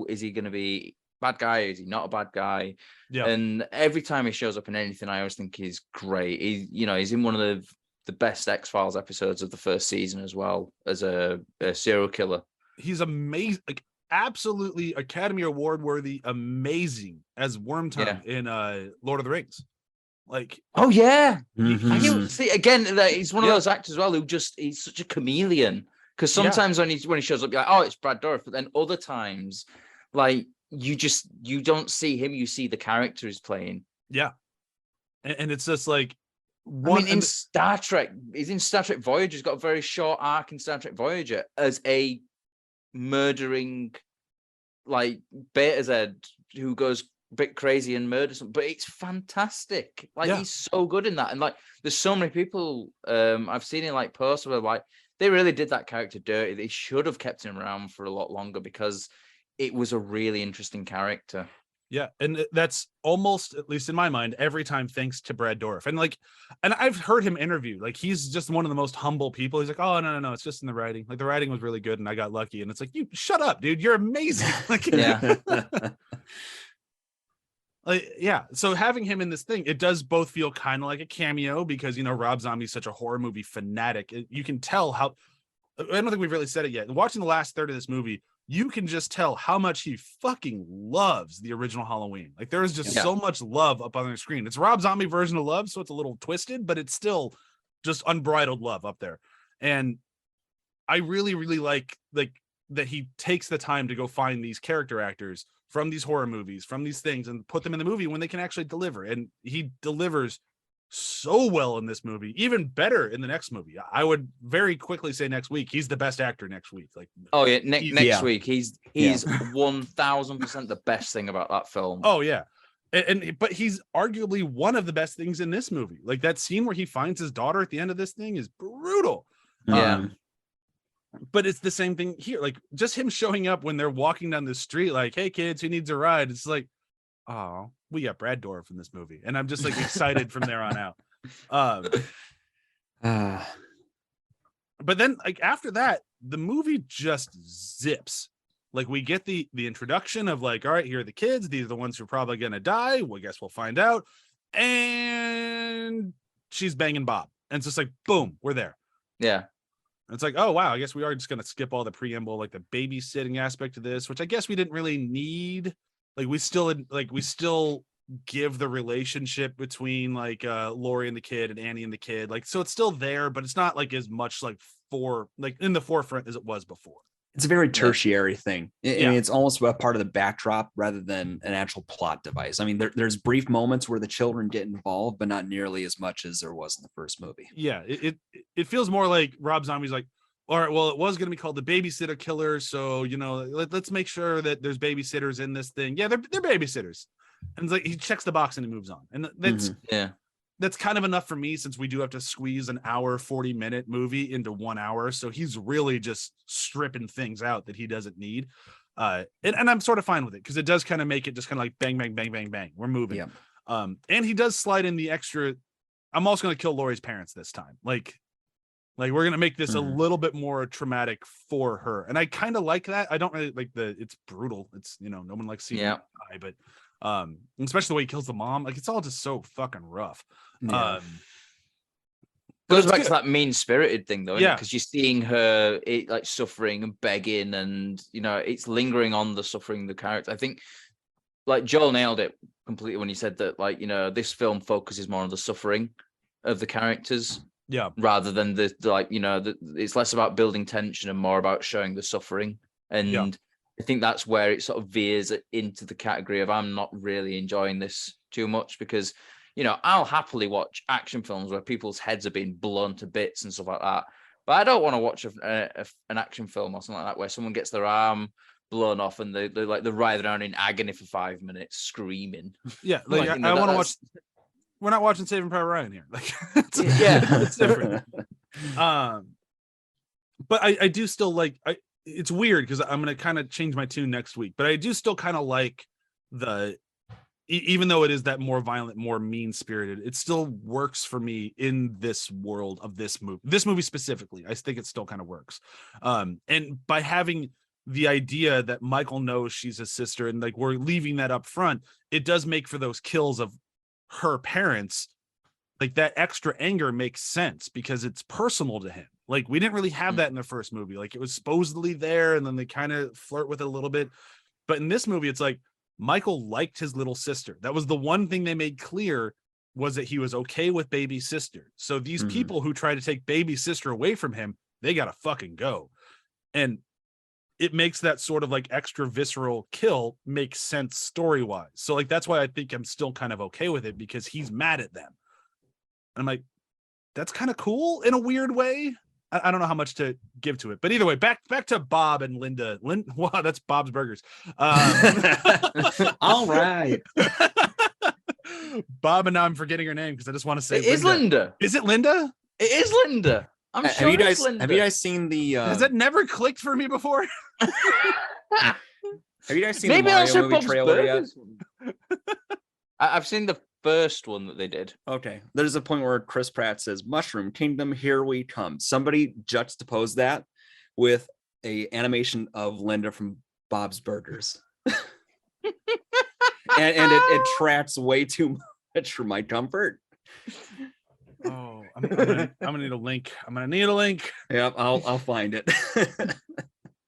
is he going to be bad guy? Is he not a bad guy? Yeah. And every time he shows up in anything, I always think he's great. He's in one of the best X-Files episodes of the first season as well, as a serial killer. He's amazing, like absolutely Academy Award worthy, amazing as Wormtongue in Lord of the Rings. Like, oh yeah, Mhm. see again that he's one of those actors as well who he's such a chameleon. Because sometimes when he shows up, you're like, oh, it's Brad Dourif, but then other times, like you don't see him, you see the character he's playing. Yeah, and it's just like in Star Trek, he's in Star Trek Voyager. He's got a very short arc in Star Trek Voyager as a murdering, like, Beta Z who goes a bit crazy and murders something. But it's fantastic. Like, he's so good in that. And like, there's so many people I've seen in like posts where like they really did that character dirty. They should have kept him around for a lot longer because it was a really interesting character. Yeah, and that's almost, at least in my mind, every time thanks to Brad Dourif. And I've heard him interview, like, he's just one of the most humble people. He's like, oh, no, it's just in the writing. Like, the writing was really good and I got lucky. And it's like, you shut up, dude. You're amazing. Like, yeah. Yeah. So having him in this thing, it does both feel kind of like a cameo because, Rob Zombie's such a horror movie fanatic. You can tell how, I don't think we've really said it yet. Watching the last third of this movie, you can just tell how much he fucking loves the original Halloween. Like, there is just so much love up on the screen. It's Rob Zombie version of love, so it's a little twisted, but it's still just unbridled love up there. And I really, really like that he takes the time to go find these character actors from these horror movies, from these things, and put them in the movie when they can actually deliver. And he delivers so well in this movie, even better in the next movie. I would very quickly say next week he's the best actor next week. Like, oh yeah, next week he's 1000% the best thing about that film. Oh yeah, but he's arguably one of the best things in this movie. Like, that scene where he finds his daughter at the end of this thing is brutal. Yeah. But it's the same thing here. Like, just him showing up when they're walking down the street, like, hey kids, who needs a ride? It's like, oh, we got Brad Dourif in this movie, and I'm just like excited from there on out. But then, like, after that, the movie just zips. Like, we get the introduction of like, all right, here are the kids. These are the ones who are probably gonna die. Well, I guess we'll find out. And she's banging Bob, and it's just like, boom, we're there. Yeah. It's like, oh wow, I guess we are just gonna skip all the preamble, like the babysitting aspect of this, which I guess we didn't really need. Like, we still give the relationship between like Laurie and the kid and Annie and the kid, like, so it's still there, but it's not like as much like in the forefront as it was before. It's a very tertiary thing. I mean, it's almost a part of the backdrop rather than an actual plot device. I mean, there's brief moments where the children get involved, but not nearly as much as there was in the first movie. Yeah, it feels more like Rob Zombie's like, all right, well, it was going to be called the Babysitter Killer, so let's make sure that there's babysitters in this thing. Yeah, they're babysitters, and it's like he checks the box and he moves on, and that's kind of enough for me, since we do have to squeeze an hour 40-minute movie into 1 hour. So he's really just stripping things out that he doesn't need. And I'm sort of fine with it, because it does kind of make it just kind of like bang, bang, bang, bang, bang. We're moving. Yeah. And he does slide in the extra, I'm also going to kill Laurie's parents this time. Like we're going to make this a little bit more traumatic for her. And I kind of like that. I don't really like it's brutal. It's, no one likes seeing it die, but especially the way he kills the mom. Like, it's all just so fucking rough. Goes back to that mean-spirited thing, though, because you're seeing her like suffering and begging, and it's lingering on the suffering of the character. I think like Joel nailed it completely when he said that, like, this film focuses more on the suffering of the characters, rather than it's less about building tension and more about showing the suffering. And I think that's where it sort of veers into the category of, I'm not really enjoying this too much, because I'll happily watch action films where people's heads are being blown to bits and stuff like that. But I don't want to watch an action film or something like that where someone gets their arm blown off and they writhe around in agony for 5 minutes screaming. Yeah, like, I want to watch. We're not watching Saving Private Ryan here. Like, it's different. But I do still like. It's weird because I'm going to kind of change my tune next week, but I do still kind of like even though it is that more violent, more mean-spirited, it still works for me in this world of this movie specifically. I think it still kind of works. And by having the idea that Michael knows she's his sister, and like, we're leaving that up front, it does make for those kills of her parents. Like, that extra anger makes sense because it's personal to him. Like, we didn't really have that in the first movie. Like, it was supposedly there, and then they kind of flirt with it a little bit. But in this movie, it's like, Michael liked his little sister. That was the one thing they made clear was that he was okay with baby sister. So these people who try to take baby sister away from him, they gotta fucking go. And it makes that sort of like extra visceral kill make sense story-wise. So like that's why I think I'm still kind of okay with it, because he's mad at them. And I'm like, that's kind of cool in a weird way. I don't know how much to give to it, but either way, back to Bob and Linda. Wow, that's Bob's Burgers. All right. Bob, and now I'm forgetting her name because I just want to say it is Linda. Is it Linda? It is Linda. I'm sure it's Linda. Have you guys seen the? Has that never clicked for me before? Have you guys seen Maybe the Mario movie Bob's trailer yet? I've seen the first one that they did. Okay, there's a point where Chris Pratt says, "Mushroom Kingdom, here we come." Somebody juxtapose that with a animation of Linda from Bob's Burgers. and it tracks way too much for my comfort. Oh, I'm gonna need a link. I'm gonna need a link. Yep, I'll find it.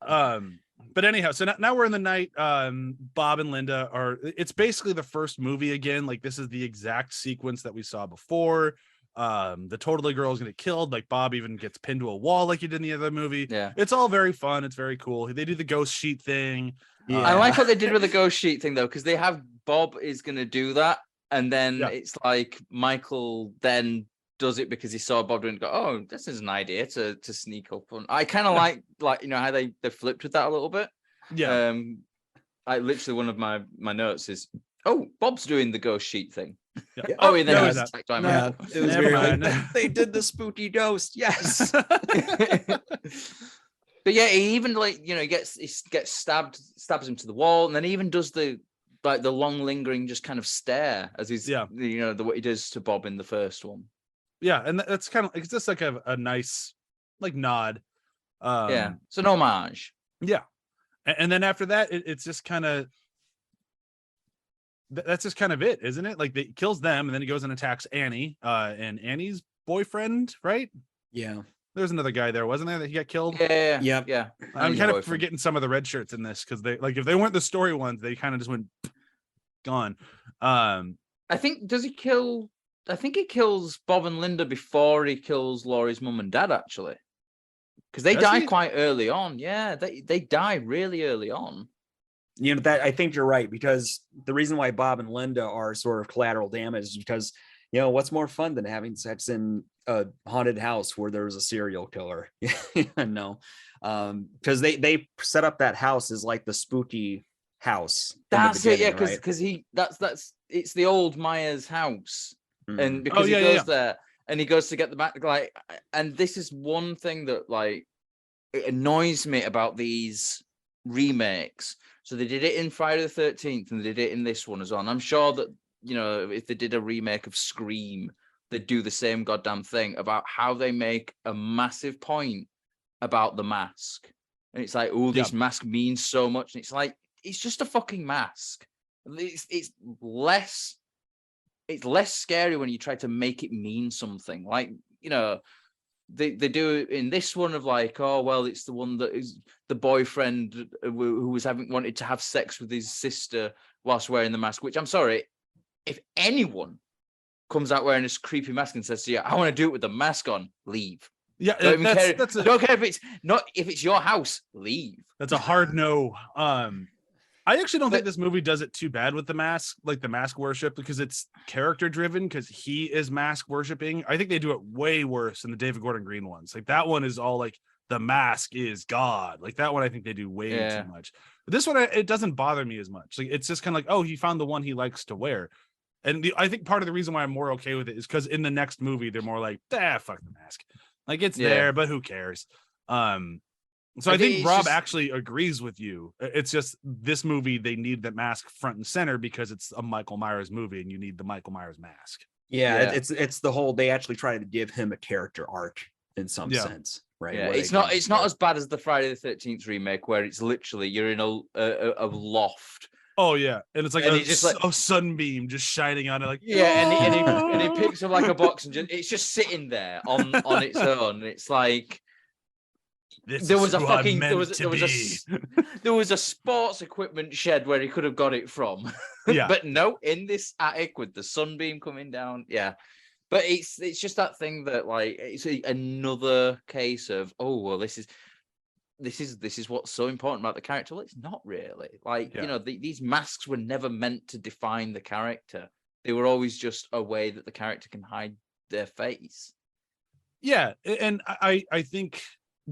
But anyhow, so now we're in the night. Bob and Linda it's basically the first movie again. Like this is the exact sequence that we saw before. The totally girl is gonna get killed. Like Bob even gets pinned to a wall like he did in the other movie. Yeah, it's all very fun. It's very cool. They do the ghost sheet thing. Yeah. I like what they did with the ghost sheet thing though, because they have Bob is gonna do that, and then it's like Michael then does it because he saw Bob doing it, go, oh, this is an idea to sneak up on. I kind of like you know how they flipped with that a little bit. Yeah. I literally one of my notes is, oh, Bob's doing the ghost sheet thing. Yeah. Oh, and then no, he was attacked by Michael. It was Never very mind. like, they did the spooky ghost. Yes. But yeah, he even like, you know, he gets stabs him to the wall, and then he even does the long lingering just kind of stare as he's you know what he does to Bob in the first one. Yeah, and that's kind of it's just like a nice like nod. It's an homage. Yeah, and then after that, it's just kind of that's just kind of it, isn't it? Like he kills them, and then he goes and attacks Annie, and Annie's boyfriend, right? Yeah. There's another guy there, wasn't there, that he got killed? Yeah. I'm kind of forgetting some of the red shirts in this because they like if they weren't the story ones, they kind of just went gone. I think he kills Bob and Linda before he kills Laurie's mum and dad, actually, because they die quite early on. Yeah, they die really early on. You know, that I think you're right, because the reason why Bob and Linda are sort of collateral damage is because, you know, what's more fun than having sex in a haunted house where there's a serial killer? No, because they set up that house as like the spooky house. That's it, yeah, because that's it's the old Myers house, and because he goes there and he goes to get the back, like, and this is one thing that like it annoys me about these remakes. So they did it in Friday the 13th, and they did it in this one as well. And I'm sure that, you know, if they did a remake of Scream, they'd do the same goddamn thing about how they make a massive point about the mask. And it's like, oh, this mask means so much. And it's like, it's just a fucking mask. It's less scary when you try to make it mean something. Like, you know, they do it in this one of like, oh, well, it's the one that is the boyfriend who was wanted to have sex with his sister whilst wearing the mask, which I'm sorry, if anyone comes out wearing this creepy mask and says to you, I want to do it with the mask on, leave. Yeah, don't care if it's your house, leave. That's a hard no. I actually don't think this movie does it too bad with the mask, like the mask worship, because it's character driven, because he is mask worshiping. I think they do it way worse in the David Gordon Green ones. Like that one is all like the mask is God. Like that one, I think they do way too much. But this one, it doesn't bother me as much. Like it's just kind of like, oh, he found the one he likes to wear. And I think part of the reason why I'm more okay with it is because in the next movie, they're more like, fuck the mask. Like it's there, but who cares? So I think Rob actually agrees with you. It's just this movie, they need the mask front and center because it's a Michael Myers movie and you need the Michael Myers mask. Yeah. It's the whole, they actually try to give him a character arc in some sense, right? Yeah, it's not as bad as the Friday the 13th remake where it's literally you're in a loft. Oh yeah, and it's like a sunbeam just shining on it, like and he picks up like a box and it's just sitting there on its own. It's like, There was a fucking there was a sports equipment shed where he could have got it from. Yeah. But no, in this attic with the sunbeam coming down. Yeah. But it's just that thing that like it's another case of, oh well, this is what's so important about the character. Well, it's not really. Like, you know, these masks were never meant to define the character. They were always just a way that the character can hide their face. Yeah, and I think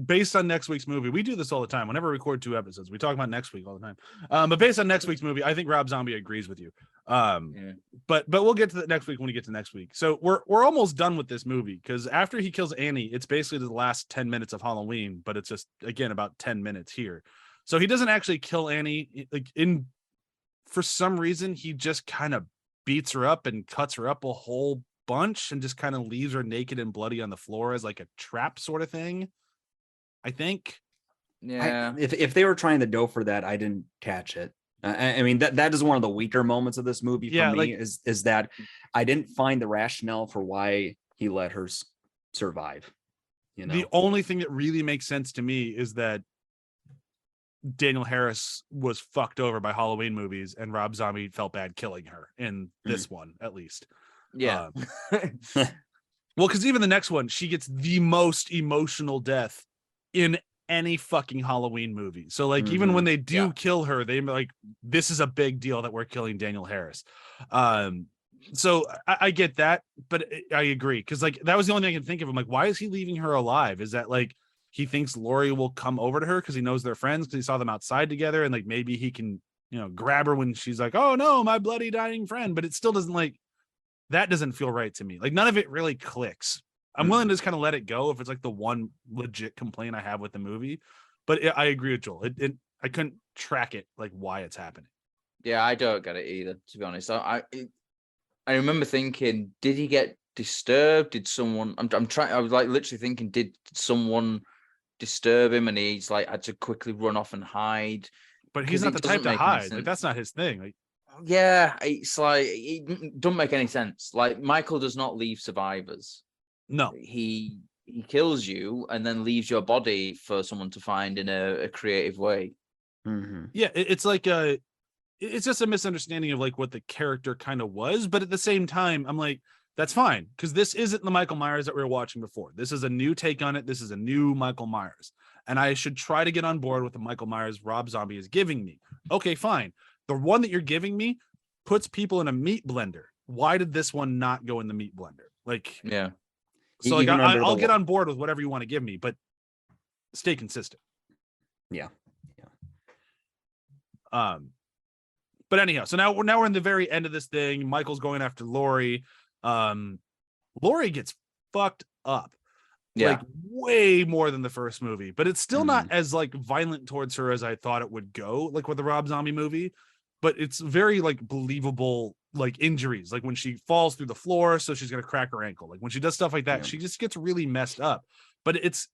based on next week's movie, we do this all the time. Whenever we record 2 episodes, we talk about next week all the time. But based on next week's movie, I think Rob Zombie agrees with you. But we'll get to the next week when we get to next week. So we're almost done with this movie because after he kills Annie, it's basically the last 10 minutes of Halloween, but it's just again about 10 minutes here. So he doesn't actually kill Annie. Like for some reason, he just kind of beats her up and cuts her up a whole bunch and just kind of leaves her naked and bloody on the floor as like a trap sort of thing, I think. Yeah. If they were trying to go for that, I didn't catch it. I mean, that is one of the weaker moments of this movie for me, like, is that I didn't find the rationale for why he let her survive. You know, the only thing that really makes sense to me is that Daniel Harris was fucked over by Halloween movies and Rob Zombie felt bad killing her in this one, at least. Yeah. Well, because even the next one, she gets the most emotional death in any fucking Halloween movie. So like even when they do kill her, they like, this is a big deal that we're killing Daniel Harris. So I get that, but I agree, because like that was the only thing I can think of. I'm like, why is he leaving her alive? Is that like he thinks Laurie will come over to her because he knows they're friends, because he saw them outside together, and like maybe he can, you know, grab her when she's like, oh no, my bloody dying friend. But it still doesn't, like, that doesn't feel right to me. Like none of it really clicks. I'm willing to just kind of let it go if it's like the one legit complaint I have with the movie. But I agree with Joel. I couldn't track it, like why it's happening. Yeah, I don't get it either, to be honest. I remember thinking, did he get disturbed? Did someone? I was like literally thinking, did someone disturb him and he's like had to quickly run off and hide? But he's not the type to hide. Like that's not his thing. Like, yeah, it's like it don't make any sense. Like Michael does not leave survivors. No, he kills you and then leaves your body for someone to find in a creative way. Yeah, it's like it's just a misunderstanding of like what the character kind of was. But at the same time, I'm like, that's fine, because this isn't the Michael Myers that we were watching before. This is a new take on it. This is a new Michael Myers, and I should try to get on board with the Michael Myers Rob Zombie is giving me. Okay, fine. The one that you're giving me puts people in a meat blender. Why did this one not go in the meat blender? like Yeah. So like I'll get on board with whatever you want to give me, but stay consistent. Yeah. But anyhow, so now we're in the very end of this thing. Michael's going after Laurie. Laurie gets fucked up. Yeah. Like way more than the first movie, but it's still not as like violent towards her as I thought it would go, like with the Rob Zombie movie. But it's very like believable, like injuries, like when she falls through the floor, so she's gonna crack her ankle. Like when she does stuff like that, she just gets really messed up. But it's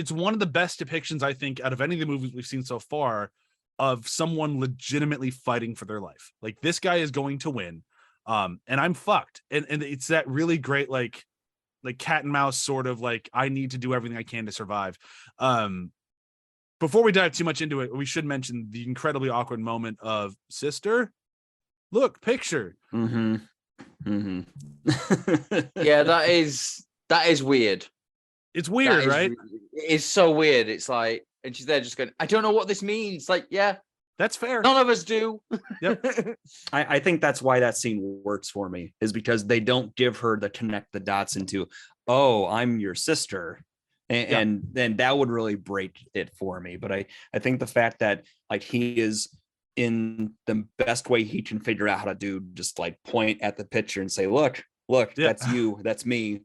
one of the best depictions, I think, out of any of the movies we've seen so far, of someone legitimately fighting for their life. Like this guy is going to win, and I'm fucked. And it's that really great like cat and mouse sort of like, I need to do everything I can to survive. Before we dive too much into it, we should mention the incredibly awkward moment of, sister, look, picture. Yeah, that is weird. It's weird, right? It's so weird. It's like, and she's there just going, I don't know what this means. Like, yeah, that's fair. None of us do. Yep. I think that's why that scene works for me, is because they don't give her the connect the dots into, oh, I'm your sister. And then that would really break it for me. But I think the fact that like he is in the best way he can figure out how to do, just like point at the picture and say, look, that's you, that's me.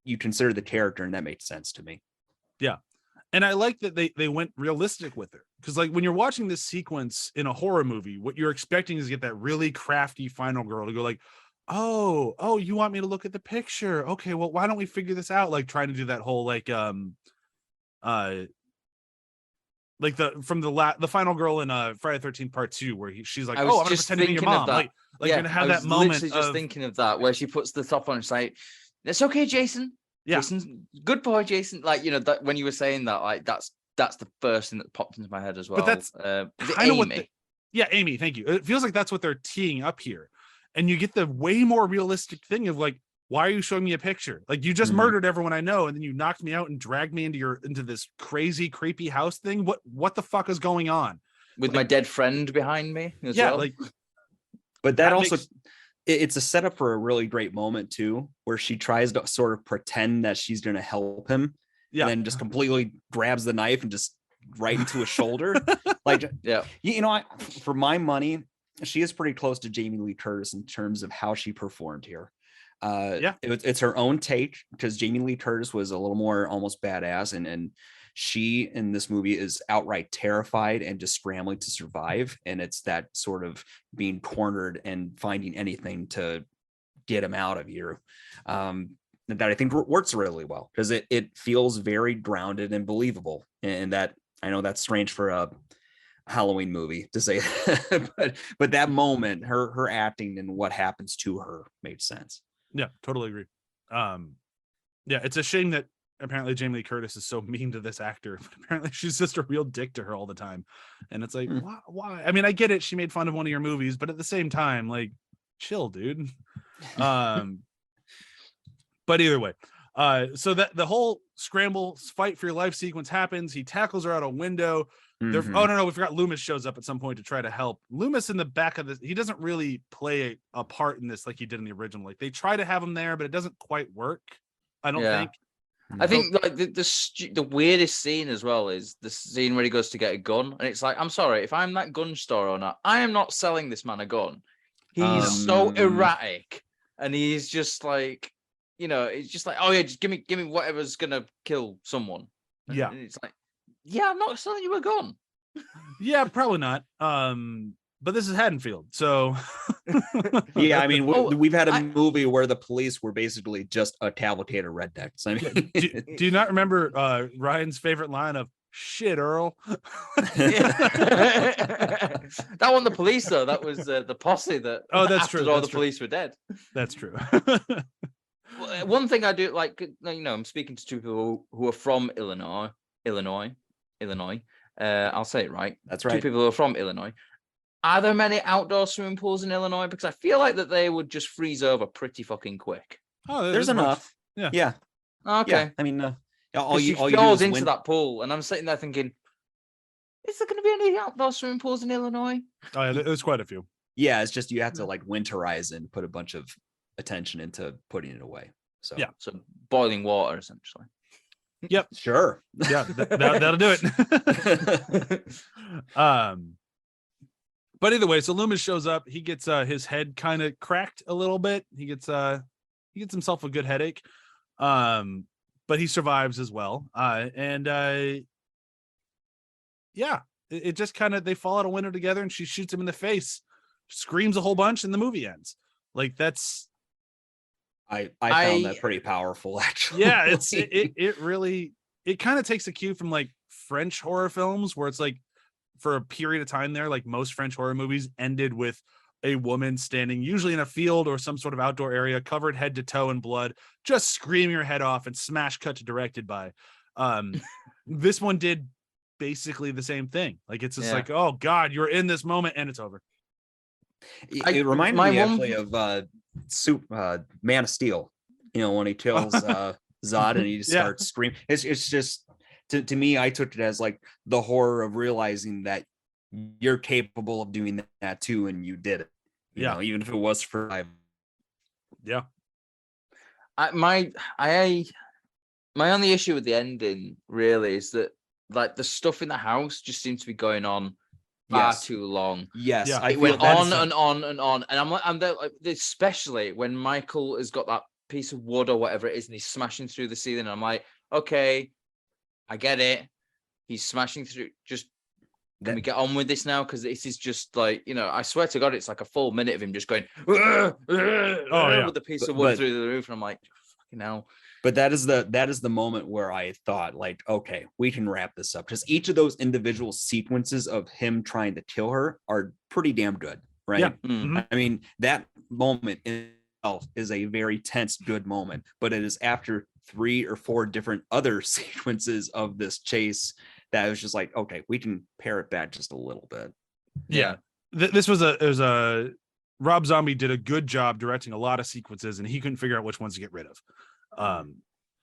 You consider the character, and that makes sense to me. Yeah. And I like that they went realistic with her, because like when you're watching this sequence in a horror movie, what you're expecting is to get that really crafty final girl to go like, oh, you want me to look at the picture? Okay, well, why don't we figure this out? Like trying to do that whole like the final girl in Friday the 13th Part 2, where she's like, oh, I'm gonna pretend to be your mom. Like you're gonna have that moment. Just thinking of that, where she puts the top on. It's like, it's okay, Jason. Yeah. Jason, good boy, Jason. Like, that when you were saying that, like that's the first thing that popped into my head as well. But that's kind of what Amy, thank you. It feels like that's what they're teeing up here. And you get the way more realistic thing of like, why are you showing me a picture? Like, you just murdered everyone I know, and then you knocked me out and dragged me into this crazy, creepy house thing. What the fuck is going on? With my dead friend behind me as well. Like, but that also it's a setup for a really great moment too, where she tries to sort of pretend that she's going to help him, and then just completely grabs the knife and just right into his shoulder. Like, for my money, she is pretty close to Jamie Lee Curtis in terms of how she performed here. It's her own take, because Jamie Lee Curtis was a little more almost badass, and she in this movie is outright terrified and just scrambling to survive, and it's that sort of being cornered and finding anything to get him out of here that I think works really well, because it feels very grounded and believable. And that, I know that's strange for a Halloween movie to say, but that moment, her acting and what happens to her made sense. Yeah, totally agree. It's a shame that apparently Jamie Lee Curtis is so mean to this actor. Apparently she's just a real dick to her all the time. And it's like, why? I mean, I get it. She made fun of one of your movies, but at the same time, like, chill, dude. But either way, so that the whole scramble fight for your life sequence happens. He tackles her out a window. Oh no, we forgot Loomis shows up at some point to try to help. Loomis in the back of this, he doesn't really play a part in this like he did in the original. Like, they try to have him there, but it doesn't quite work, I don't think. I think like the weirdest scene as well is the scene where he goes to get a gun, and it's like, I'm sorry, if I'm that gun store owner, I am not selling this man a gun. He's so erratic, and he's just like, it's just like, oh yeah, just give me whatever's gonna kill someone. Yeah, and it's like, yeah, I'm not selling you a gun. Yeah, probably not. But this is Haddonfield, so yeah. I mean, we've had a movie where the police were basically just a cavalcade of rednecks. I mean, do you not remember Ryan's favorite line of "Shit, Earl"? That wasn't the police though. That was the posse that. Oh, that's true. All the police were dead. That's true. One thing I do like, I'm speaking to two people who are from Illinois. I'll say it right. That's right. Two people who are from Illinois. Are there many outdoor swimming pools in Illinois? Because I feel like that they would just freeze over pretty fucking quick. Oh, there's enough. Yeah. Okay. Yeah. I mean, all you falls into that pool, and I'm sitting there thinking, is there going to be any outdoor swimming pools in Illinois? Oh yeah, there's quite a few. Yeah, it's just you have to like winterize and put a bunch of attention into putting it away. So so boiling water essentially. Yep. Sure. Yeah, that'll do it. But either way, so Loomis shows up. He gets his head kind of cracked a little bit. He gets himself a good headache. But he survives as well. It just kind of, they fall out a window together, and she shoots him in the face, screams a whole bunch, and the movie ends. Like, that's. I found that pretty powerful, actually. Yeah, it really kind of takes a cue from like French horror films, where it's like, for a period of time there, like most French horror movies ended with a woman standing usually in a field or some sort of outdoor area, covered head to toe in blood, just screaming her head off, and smash cut to directed by. This one did basically the same thing. Like, it's just like, oh God, you're in this moment and it's over. It reminded me actually of Man of Steel, when he kills Zod and he just starts screaming. It's just, to me, I took it as like the horror of realizing that you're capable of doing that too, and you did it. You know, even if it was for my only issue with the ending really is that like the stuff in the house just seems to be going on far too long. Yes, it went on and on and on, and I'm there, especially when Michael has got that piece of wood or whatever it is, and he's smashing through the ceiling. And I'm like, okay, I get it. He's smashing through. Just can we get on with this now? Because this is just like, I swear to God, it's like a full minute of him just going, with the piece of wood through the roof, and I'm like, fucking hell. But that is the moment where I thought, like, okay, we can wrap this up, because each of those individual sequences of him trying to kill her are pretty damn good, right? Yeah. Mm-hmm. I mean, that moment in is a very tense, good moment, but it is after 3 or 4 different other sequences of this chase that was just like, okay, we can pare it back just a little bit. Yeah. This was a Rob Zombie did a good job directing a lot of sequences, and he couldn't figure out which ones to get rid of,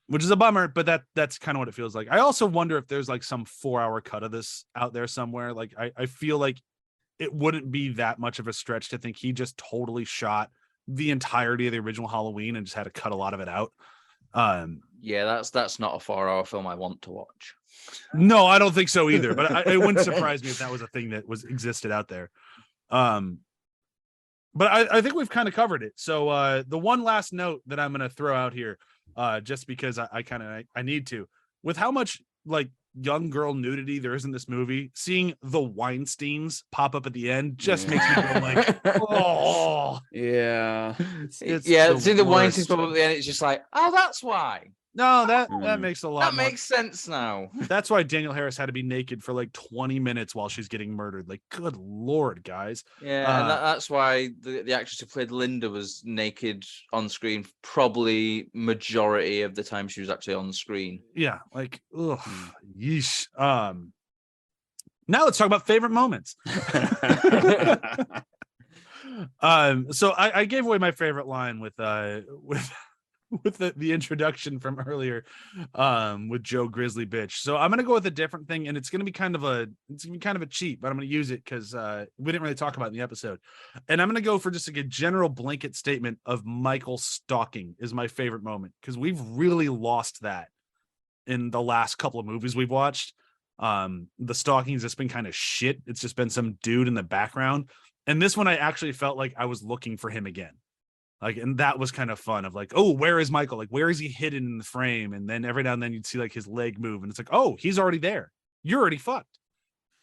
which is a bummer. But that's kind of what it feels like. I also wonder if there's like some 4-hour cut of this out there somewhere. Like I feel like it wouldn't be that much of a stretch to think he just totally shot the entirety of the original Halloween and just had to cut a lot of it out. Yeah, that's not a 4-hour film I want to watch. No, I don't think so either. But it wouldn't surprise me if that was a thing that existed out there. But I think we've kind of covered it. So the one last note that I'm going to throw out here, just because I need to, with how much like young girl nudity there is in this movie, seeing the Weinsteins pop up at the end just makes me go like, oh yeah, seeing the Weinsteins pop up at the end, it's just like, oh, that's why. No, that makes a lot. That makes sense now. That's why Danielle Harris had to be naked for like 20 minutes while she's getting murdered. Like, good Lord, guys. Yeah, and that's why the actress who played Linda was naked on screen probably majority of the time she was actually on screen. Yeah, like, ugh, yeesh. Now let's talk about favorite moments. So I gave away my favorite line with the introduction from earlier with Joe Grizzly Bitch. So I'm gonna go with a different thing, and it's gonna be kind of a cheat, but I'm gonna use it because we didn't really talk about it in the episode. And I'm gonna go for just like a general blanket statement of Michael stalking is my favorite moment, because we've really lost that in the last couple of movies we've watched. The stalking has just been kind of shit. It's just been some dude in the background. And this one I actually felt like I was looking for him again. Like, and that was kind of fun of like, oh, where is Michael? Like, where is he hidden in the frame? And then every now and then you'd see like his leg move, and it's like, oh, he's already there. You're already fucked.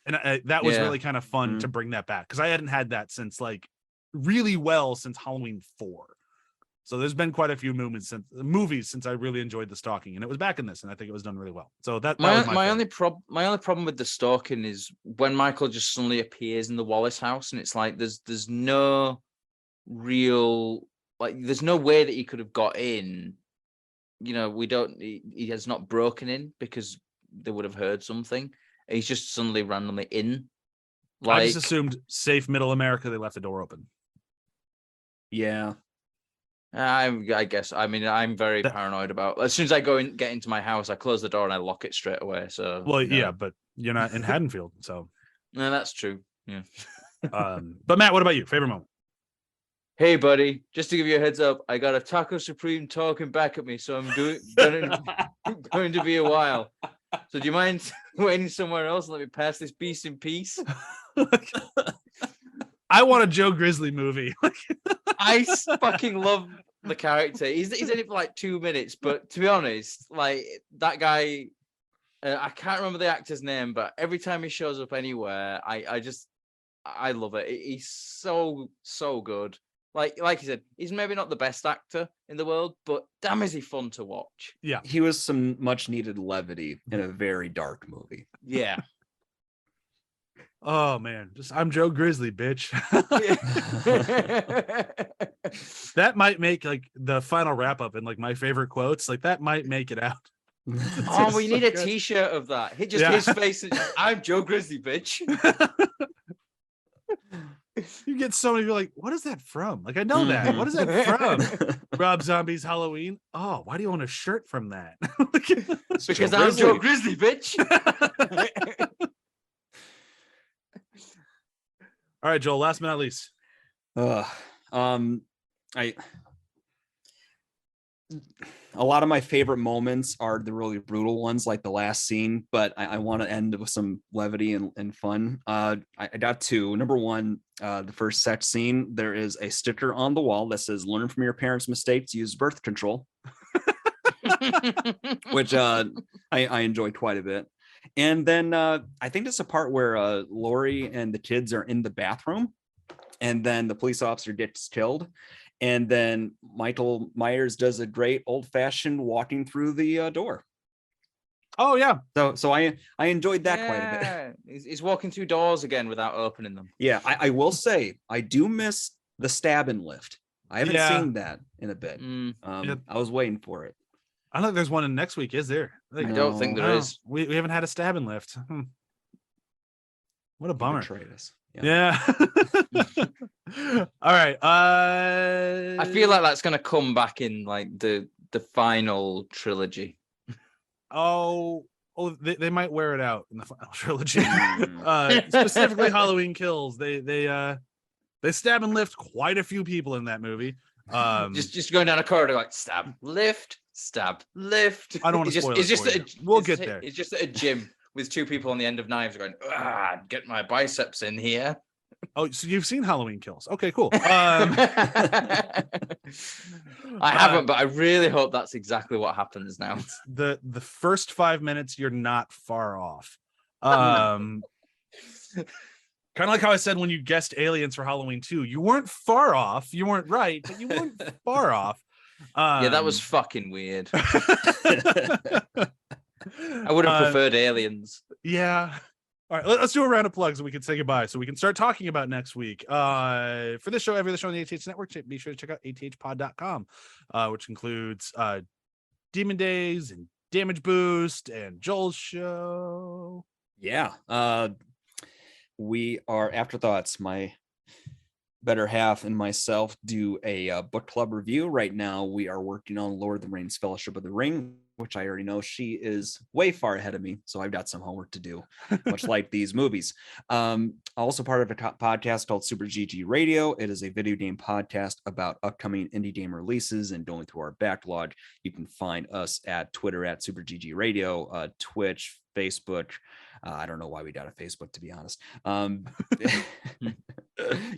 And that was really kind of fun to bring that back, because I hadn't had that since since Halloween 4. So there's been quite a few movies since I really enjoyed the stalking, and it was back in this, and I think it was done really well. So that was my only problem with the stalking is when Michael just suddenly appears in the Wallace house, and it's like there's no real. Like, there's no way that he could have got in. You know, he has not broken in because they would have heard something. He's just suddenly randomly in. Like, I just assumed safe middle America, they left the door open. Yeah. I guess. I mean, I'm very paranoid about. As soon as I get into my house, I close the door and I lock it straight away. So, yeah, but you're not in Haddonfield, so. No, that's true. Yeah. But Matt, what about you? Favorite moment? Hey, buddy, just to give you a heads up, I got a Taco Supreme talking back at me, so I'm going to be a while. So do you mind waiting somewhere else and let me pass this beast in peace? I want a Joe Grizzly movie. I fucking love the character. He's in it for like 2 minutes, but to be honest, like that guy, I can't remember the actor's name, but every time he shows up anywhere, I love it. He's so good. Like you said, he's maybe not the best actor in the world, but damn, is he fun to watch. Yeah. He was some much needed levity in a very dark movie. Yeah. Oh man, I'm Joe Grizzly, bitch. That might make like the final wrap up and like my favorite quotes. Like that might make it out. Oh, we need a t-shirt of that. His face. I'm Joe Grizzly, bitch. You get so many people like, what is that from? Like, I know that. What is that from? Rob Zombie's Halloween. Oh, why do you own a shirt from that? Because I'm Joe Grizzly, bitch. All right, Joel, last but not least. A lot of my favorite moments are the really brutal ones, like the last scene, but I want to end with some levity and fun. I got 2. Number 1, the first sex scene, there is a sticker on the wall that says, "Learn from your parents' mistakes, use birth control," which I enjoy quite a bit. And then I think it's a part where Lori and the kids are in the bathroom, and then the police officer gets killed. And then Michael Myers does a great old-fashioned walking through the door. Oh yeah. So I enjoyed that quite a bit. He's walking through doors again without opening them. Yeah, I will say I do miss the stab and lift. I haven't Yeah. seen that in a bit. Mm. I was waiting for it. I don't think there's one in next week, is there? I don't think there is. We haven't had a stab and lift. What a You bummer. betrayed us. Yeah. All right. I feel like that's gonna come back in like the final trilogy. They might wear it out in the final trilogy. Specifically Halloween Kills. They stab and lift quite a few people in that movie. Just going down a corridor like stab, lift, stab, lift. I don't want to spoil it for you. We'll get there. It's just at a gym with two people on the end of knives going, get my biceps in here. Oh, so you've seen Halloween Kills. Okay, cool. I haven't, but I really hope that's exactly what happens now. The first 5 minutes, you're not far off. Kind of like how I said when you guessed Aliens for Halloween 2, you weren't far off. You weren't right, but you weren't far off. Yeah, that was fucking weird. I would have preferred Aliens. Yeah. All right, let's do a round of plugs and we can say goodbye so we can start talking about next week. For this show, every other show on the ATH Network, be sure to check out athpod.com, which includes Demon Days and Damage Boost and Joel's show. Yeah. We are Afterthoughts. My better half and myself do a book club review. Right now, we are working on Lord of the Rings Fellowship of the Ring, which I already know she is way far ahead of me. So I've got some homework to do, much like these movies. Also part of a podcast called Super GG Radio. It is a video game podcast about upcoming indie game releases and going through our backlog. You can find us at Twitter at Super GG Radio, Twitch, Facebook. I don't know why we got a Facebook, to be honest.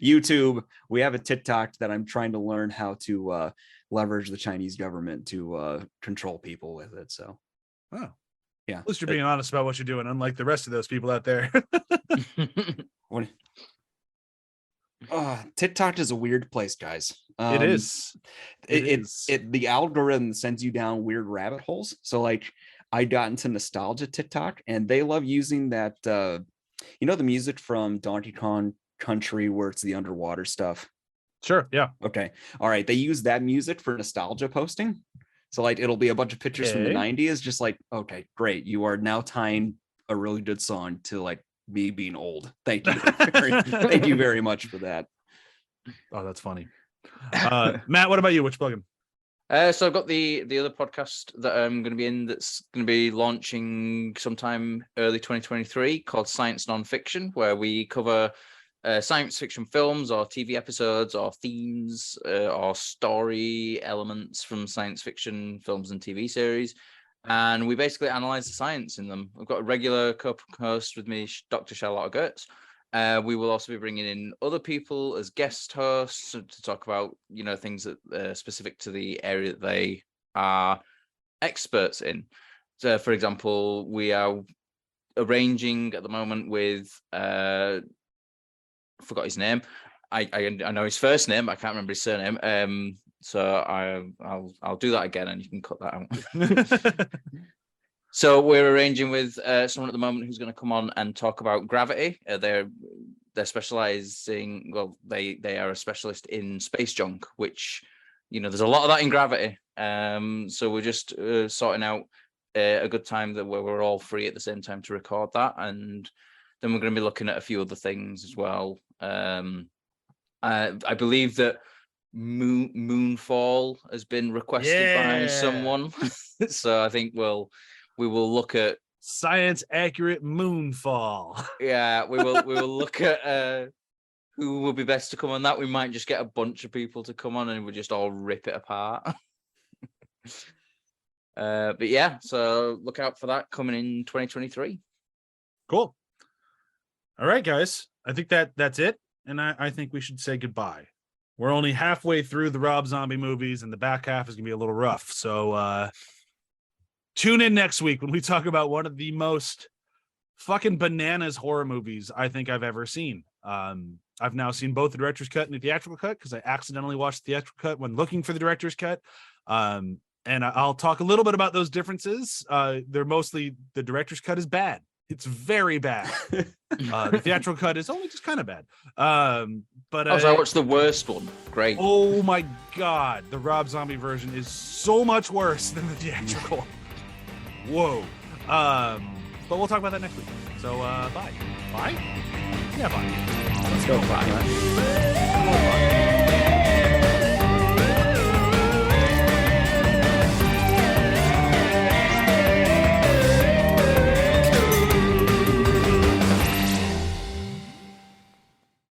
YouTube. We have a TikTok that I'm trying to learn how to leverage the Chinese government to control people with it. So, yeah. At least you're being honest about what you're doing, unlike the rest of those people out there. TikTok is a weird place, guys. It is. The algorithm sends you down weird rabbit holes. So, like, I got into nostalgia TikTok, and they love using that. The music from Donkey Kong Country, where it's the underwater stuff. Sure. Yeah. Okay. All right. They use that music for nostalgia posting. So, like, it'll be a bunch of pictures from the 90s, just like, okay, great. You are now tying a really good song to like me being old. Thank you. Thank you very much for that. Oh, that's funny. Matt, what about you? Which plugin? So I've got the other podcast that I'm going to be in that's going to be launching sometime early 2023 called Science Nonfiction, where we cover science fiction films or TV episodes or themes or story elements from science fiction films and TV series. And we basically analyze the science in them. I've got a regular co-host with me, Dr. Charlotte Gertz. We will also be bringing in other people as guest hosts to talk about, things that are specific to the area that they are experts in. So, for example, we are arranging at the moment with, I forgot his name. I know his first name, but I can't remember his surname. So I'll do that again, and you can cut that out. So we're arranging with someone at the moment who's going to come on and talk about gravity. They're specializing. Well, they are a specialist in space junk, which there's a lot of that in gravity. So we're just sorting out a good time that we're all free at the same time to record that, and then we're going to be looking at a few other things as well. I believe that Moonfall has been requested by someone, so I think we will look at science accurate Moonfall. Yeah, we will look at who will be best to come on that. We might just get a bunch of people to come on and we'll just all rip it apart. But yeah, so look out for that coming in 2023. Cool. All right, guys. I think that's it. And I think we should say goodbye. We're only halfway through the Rob Zombie movies, and the back half is going to be a little rough. So tune in next week when we talk about one of the most fucking bananas horror movies I think I've ever seen. I've now seen both the director's cut and the theatrical cut because I accidentally watched the theatrical cut when looking for the director's cut. And I'll talk a little bit about those differences. They're mostly the director's cut is bad. It's very bad. The theatrical cut is only just kind of bad. But I watched the worst one. Great. Oh my god, the Rob Zombie version is so much worse than the theatrical. Whoa. But we'll talk about that next week. So bye. Bye? Yeah, bye. Let's go. Bye.